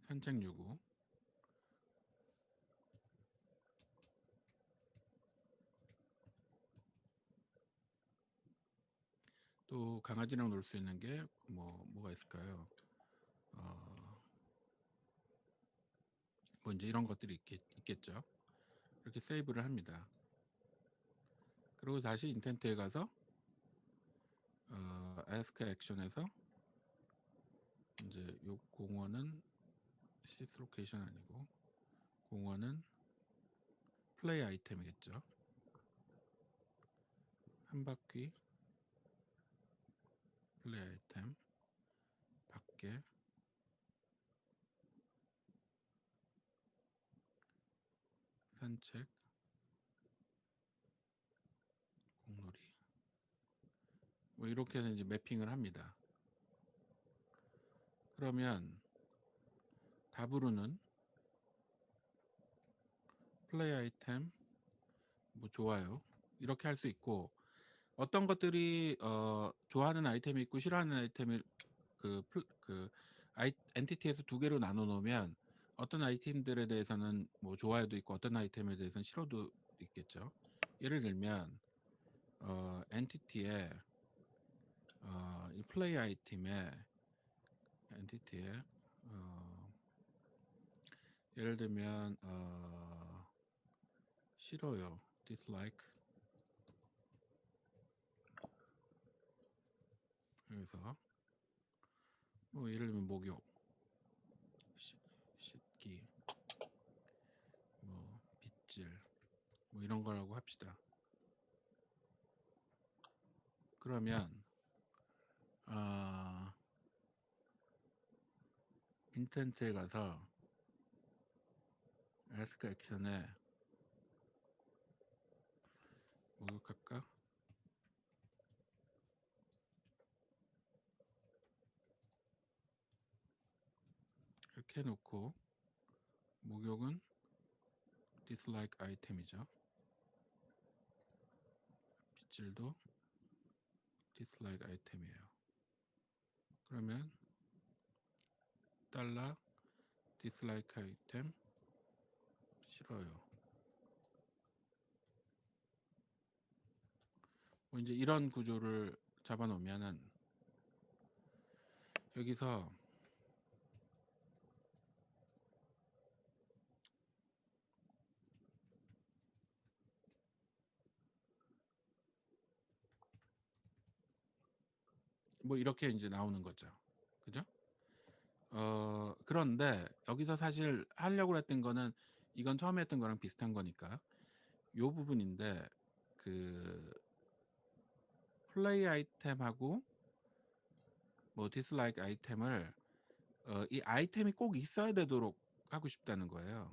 산책 요구, 또 강아지랑 놀 수 있는 게 뭐가 있을까요? 뭐 이제 이런 것들이 있겠죠. 이렇게 세이브를 합니다. 그리고 다시 인텐트에 가서 ask action에서 이제 요 공원은 sys location 아니고 공원은 플레이 아이템이겠죠. 한 바퀴 플레이 아이템, 밖에 산책, 공놀이, 뭐 이렇게 해서 이제 매핑을 합니다. 그러면 답으로는 플레이 아이템, 뭐 좋아요, 이렇게 할 수 있고, 어떤 것들이 좋아하는 아이템이 있고 싫어하는 아이템을 엔티티에서 두 개로 나눠 놓으면 어떤 아이템들에 대해서는 뭐 좋아요도 있고 어떤 아이템에 대해서는 싫어도 있겠죠. 예를 들면 엔티티에 이 플레이 아이템에 엔티티에 예를 들면 싫어요, dislike. 그래서 뭐 예를 들면 목욕, 씻기, 뭐 빗질, 뭐 이런 거라고 합시다. 그러면 인텐트에 가서 ask action에 목욕할까? 이렇게 해놓고 목욕은 dislike 아이템이죠. 빗질도 dislike 아이템이에요. 그러면 달러 dislike 아이템 싫어요. 뭐 이제 이런 구조를 잡아놓으면은 여기서 뭐 이렇게 이제 나오는 거죠. 그죠? 그런데 여기서 사실 하려고 했던 거는 이건 처음에 했던 거랑 비슷한 거니까 요 부분인데 그 플레이 아이템하고 뭐 디스라이크 아이템을 이 아이템이 꼭 있어야 되도록 하고 싶다는 거예요.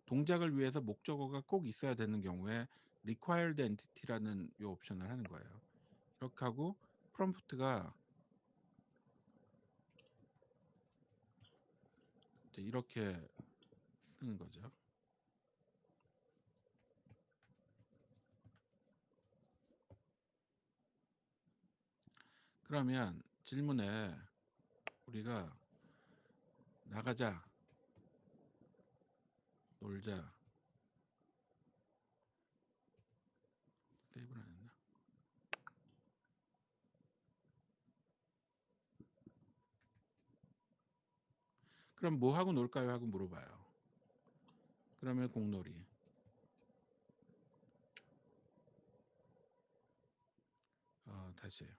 동작을 위해서 목적어가 꼭 있어야 되는 경우에 required entity라는 요 옵션을 하는 거예요. 이렇게 하고 프롬프트가 이렇게 쓰는 거죠. 그러면 질문에 우리가 나가자, 놀자, 세이브를 안 했나? 그럼 뭐 하고 놀까요? 하고 물어봐요. 그러면 공놀이. 다시 해요.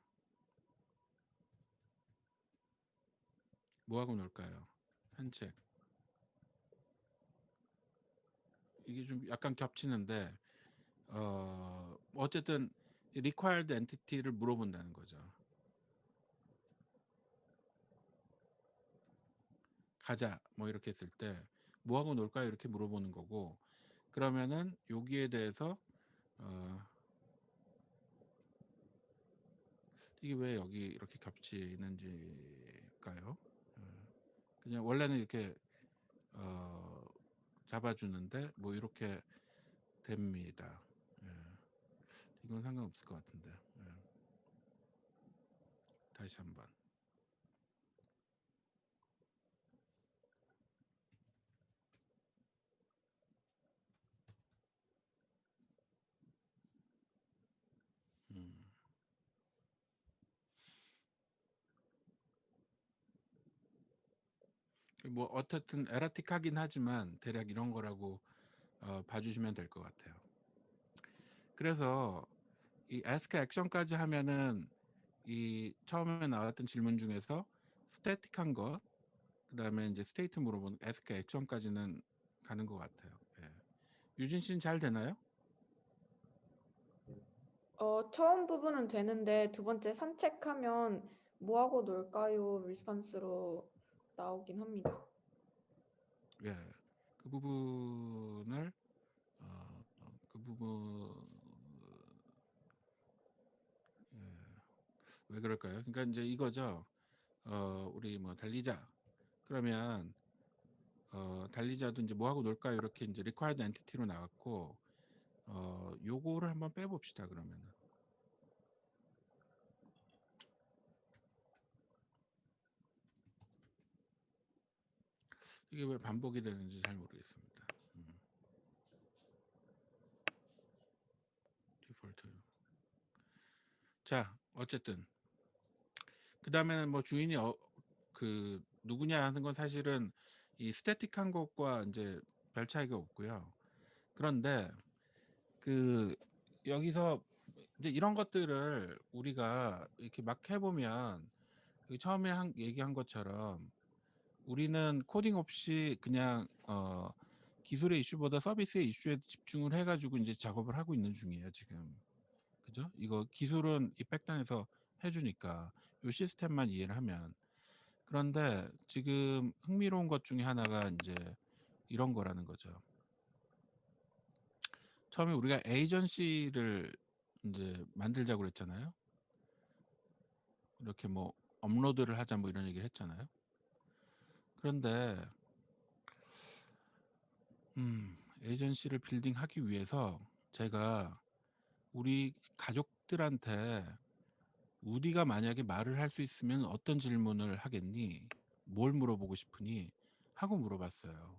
뭐 하고 놀까요? 산책. 이게 좀 약간 겹치는데 어쨌든 required entity를 물어본다는 거죠. 가자 뭐 이렇게 했을 때 뭐하고 놀까요? 이렇게 물어보는 거고, 그러면은 여기에 대해서 이게 왜 여기 이렇게 겹치는지일까요? 그냥 원래는 이렇게 잡아주는데 뭐 이렇게 됩니다. 이건 상관없을 것 같은데. 다시 한번. 뭐 어쨌든 에라틱하긴 하지만 대략 이런 거라고 봐주시면 될 것 같아요. 그래서 이 ask action까지 하면은 이 처음에 나왔던 질문 중에서 스태틱한 것, 그다음에 이제 스테이트 물어보는 ask action까지는 가는 것 같아요. 유진 씨는 잘 되나요? 처음 부분은 되는데 두 번째 산책하면 뭐하고 놀까요? 리스폰스로 나오긴 합니다. 예, 그 부분을 그 부분 왜 그럴까요? 그러니까 이제 이거죠. 우리 뭐 달리자. 그러면 달리자도 이제 뭐하고 놀까요? 이렇게 이제 required entity로 나왔고, 요거를 한번 빼봅시다. 그러면은 이게 왜 반복이 되는지 잘 모르겠습니다. 디폴트. 자, 어쨌든 그 다음에는 뭐 주인이 그 누구냐 하는 건 사실은 이 스태틱한 것과 이제 별 차이가 없고요. 그런데 그 여기서 이제 이런 것들을 우리가 이렇게 막 해보면 그 처음에 얘기한 것처럼 우리는 코딩 없이 그냥 기술의 이슈보다 서비스의 이슈에 집중을 해가지고 이제 작업을 하고 있는 중이에요 지금. 그죠? 이거 기술은 이 백단에서 해주니까 이 시스템만 이해를 하면. 그런데 지금 흥미로운 것 중에 하나가 이제 이런 거라는 거죠. 처음에 우리가 에이전시를 이제 만들자고 그랬잖아요. 이렇게 뭐 업로드를 하자 뭐 이런 얘기를 했잖아요. 그런데 에이전시를 빌딩하기 위해서 제가 우리 가족들한테 우디가 만약에 말을 할 수 있으면 어떤 질문을 하겠니? 뭘 물어보고 싶으니? 하고 물어봤어요.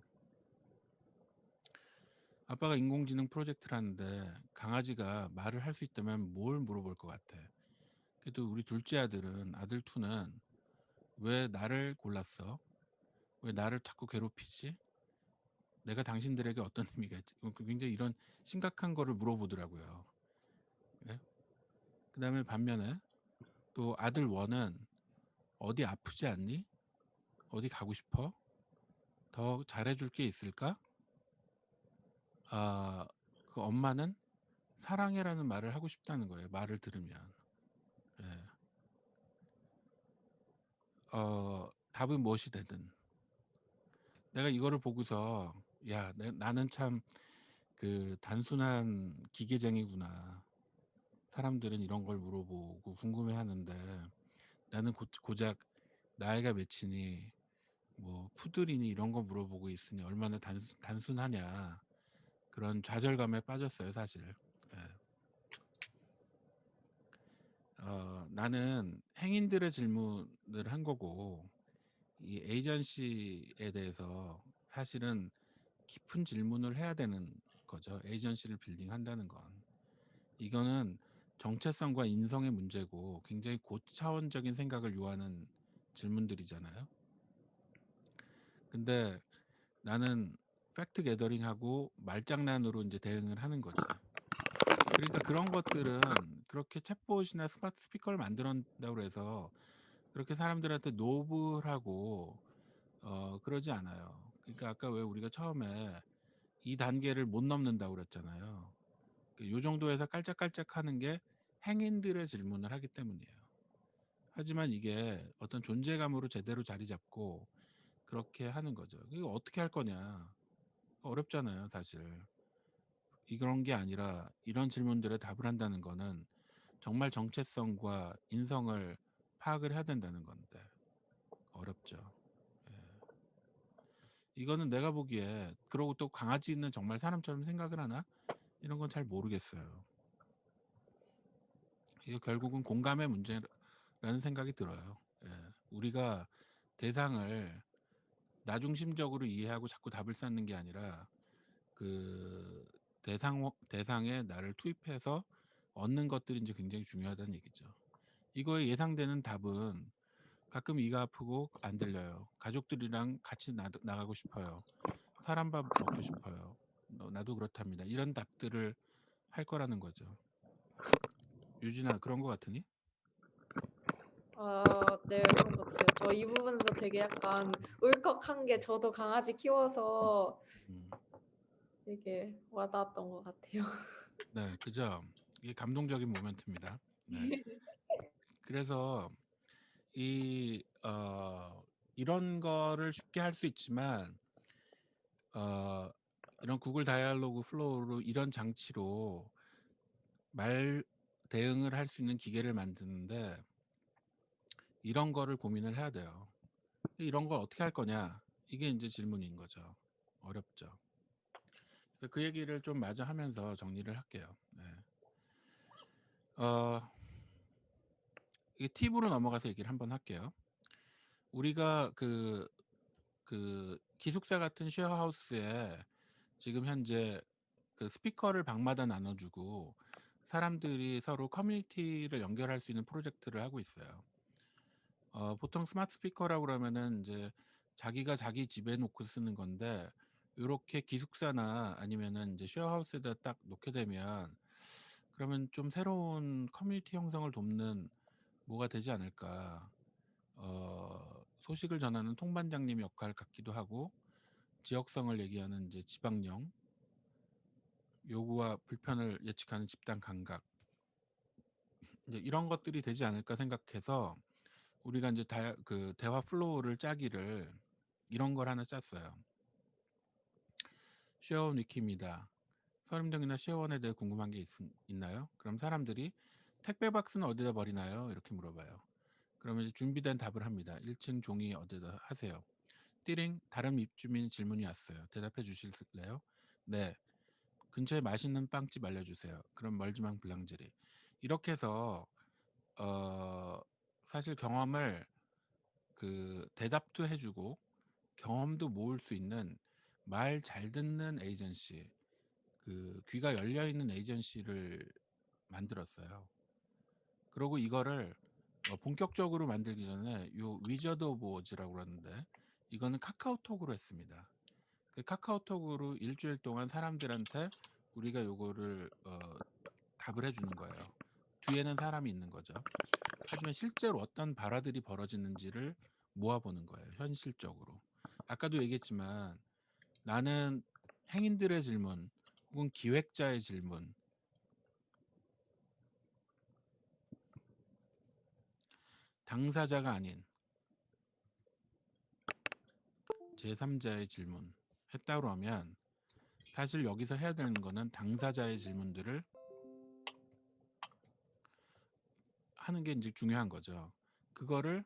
아빠가 인공지능 프로젝트를 하는데 강아지가 말을 할 수 있다면 뭘 물어볼 것 같아? 그래도 우리 둘째 아들은 아들 투는 왜 나를 골랐어? 왜 나를 자꾸 괴롭히지? 내가 당신들에게 어떤 의미가 있지? 굉장히 이런 심각한 거를 물어보더라고요. 예? 그 다음에 반면에 또 아들 원은 어디 아프지 않니? 어디 가고 싶어? 더 잘해줄 게 있을까? 그 엄마는 사랑해라는 말을 하고 싶다는 거예요. 말을 들으면. 예. 답은 무엇이 되든. 내가 이거를 보고서 야, 나는 참 그 단순한 기계쟁이구나. 사람들은 이런 걸 물어보고 궁금해하는데 나는 고작 나이가 몇이니 뭐 푸들이니 이런 거 물어보고 있으니 얼마나 단순하냐, 그런 좌절감에 빠졌어요 사실. 예. 나는 행인들의 질문을 한 거고 이 에이전시에 대해서 사실은 깊은 질문을 해야 되는 거죠. 에이전시를 빌딩한다는 건. 이거는 정체성과 인성의 문제고 굉장히 고차원적인 생각을 요하는 질문들이잖아요. 근데 나는 팩트 게더링하고 말장난으로 이제 대응을 하는 거지. 그러니까 그런 것들은 그렇게 챗봇이나 스마트 스피커를 만들었다고 해서 그렇게 사람들한테 노블하고 그러지 않아요. 그러니까 아까 왜 우리가 처음에 이 단계를 못 넘는다고 그랬잖아요. 요 정도에서 깔짝깔짝 하는 게 행인들의 질문을 하기 때문이에요. 하지만 이게 어떤 존재감으로 제대로 자리 잡고 그렇게 하는 거죠. 이거 어떻게 할 거냐? 어렵잖아요, 사실. 이런 게 아니라 이런 질문들에 답을 한다는 거는 정말 정체성과 인성을 파악을 해야 된다는 건데 어렵죠. 예. 이거는 내가 보기에 그러고 또 강아지는 정말 사람처럼 생각을 하나? 이런 건 잘 모르겠어요. 이거 결국은 공감의 문제라는 생각이 들어요. 예. 우리가 대상을 나중심적으로 이해하고 자꾸 답을 쌓는 게 아니라 그 대상에 나를 투입해서 얻는 것들이 이제 굉장히 중요하다는 얘기죠. 이거에 예상되는 답은 가끔 이가 아프고 안 들려요. 가족들이랑 같이 나가고 싶어요. 사람 밥 먹고 싶어요. 나도 그렇답니다. 이런 답들을 할 거라는 거죠. 유진아 그런 거 같으니? 네, 그런 것 같아요. 저 이 부분에서 되게 약간 울컥한 게 저도 강아지 키워서 음. 되게 와닿았던 것 같아요. 네, 그죠. 이게 감동적인 모멘트입니다. 네. 그래서 이런 거를 쉽게 할 수 있지만 이런 구글 다이얼로그 플로우로 이런 장치로 말 대응을 할 수 있는 기계를 만드는데 이런 거를 고민을 해야 돼요. 이런 걸 어떻게 할 거냐? 이게 이제 질문인 거죠. 어렵죠. 그래서 그 얘기를 좀 마저 하면서 정리를 할게요. 네. 이 팁으로 넘어가서 얘기를 한번 할게요. 우리가 그 기숙사 같은 쉐어하우스에 지금 현재 그 스피커를 방마다 나눠주고 사람들이 서로 커뮤니티를 연결할 수 있는 프로젝트를 하고 있어요. 보통 스마트 스피커라고 그러면은 이제 자기가 자기 집에 놓고 쓰는 건데 요렇게 기숙사나 아니면은 이제 쉐어하우스에다 딱 놓게 되면 그러면 좀 새로운 커뮤니티 형성을 돕는 뭐가 되지 않을까. 소식을 전하는 통반장님 역할 같기도 하고 지역성을 얘기하는 이제 지방령 요구와 불편을 예측하는 집단 감각 이제 이런 것들이 되지 않을까 생각해서 우리가 이제 대화 플로우를 짜기를 이런 걸 하나 짰어요. 쉐어원 위키입니다. 서림동이나 쉐어원에 대해 궁금한 게 있나요? 그럼 사람들이 택배 박스는 어디다 버리나요? 이렇게 물어봐요. 그러면 이제 준비된 답을 합니다. 1층 종이 어디다 하세요. 띠링 다른 입주민 질문이 왔어요. 대답해 주실래요? 네. 근처에 맛있는 빵집 알려주세요. 그럼 멀지만 블랑제리. 이렇게 해서 사실 경험을 대답도 해주고 경험도 모을 수 있는 말 잘 듣는 에이전시, 귀가 열려 있는 에이전시를 만들었어요. 그리고 이거를 본격적으로 만들기 전에 요 위저드 오브 워즈라고 그러는데 이거는 카카오톡으로 했습니다. 그 카카오톡으로 일주일 동안 사람들한테 우리가 요거를 답을 해주는 거예요. 뒤에는 사람이 있는 거죠. 하지만 실제로 어떤 발화들이 벌어지는지를 모아보는 거예요. 현실적으로. 아까도 얘기했지만 나는 행인들의 질문 혹은 기획자의 질문 당사자가 아닌 제3자의 질문 했다고 하면 사실 여기서 해야 되는 거는 당사자의 질문들을 하는 게 이제 중요한 거죠. 그거를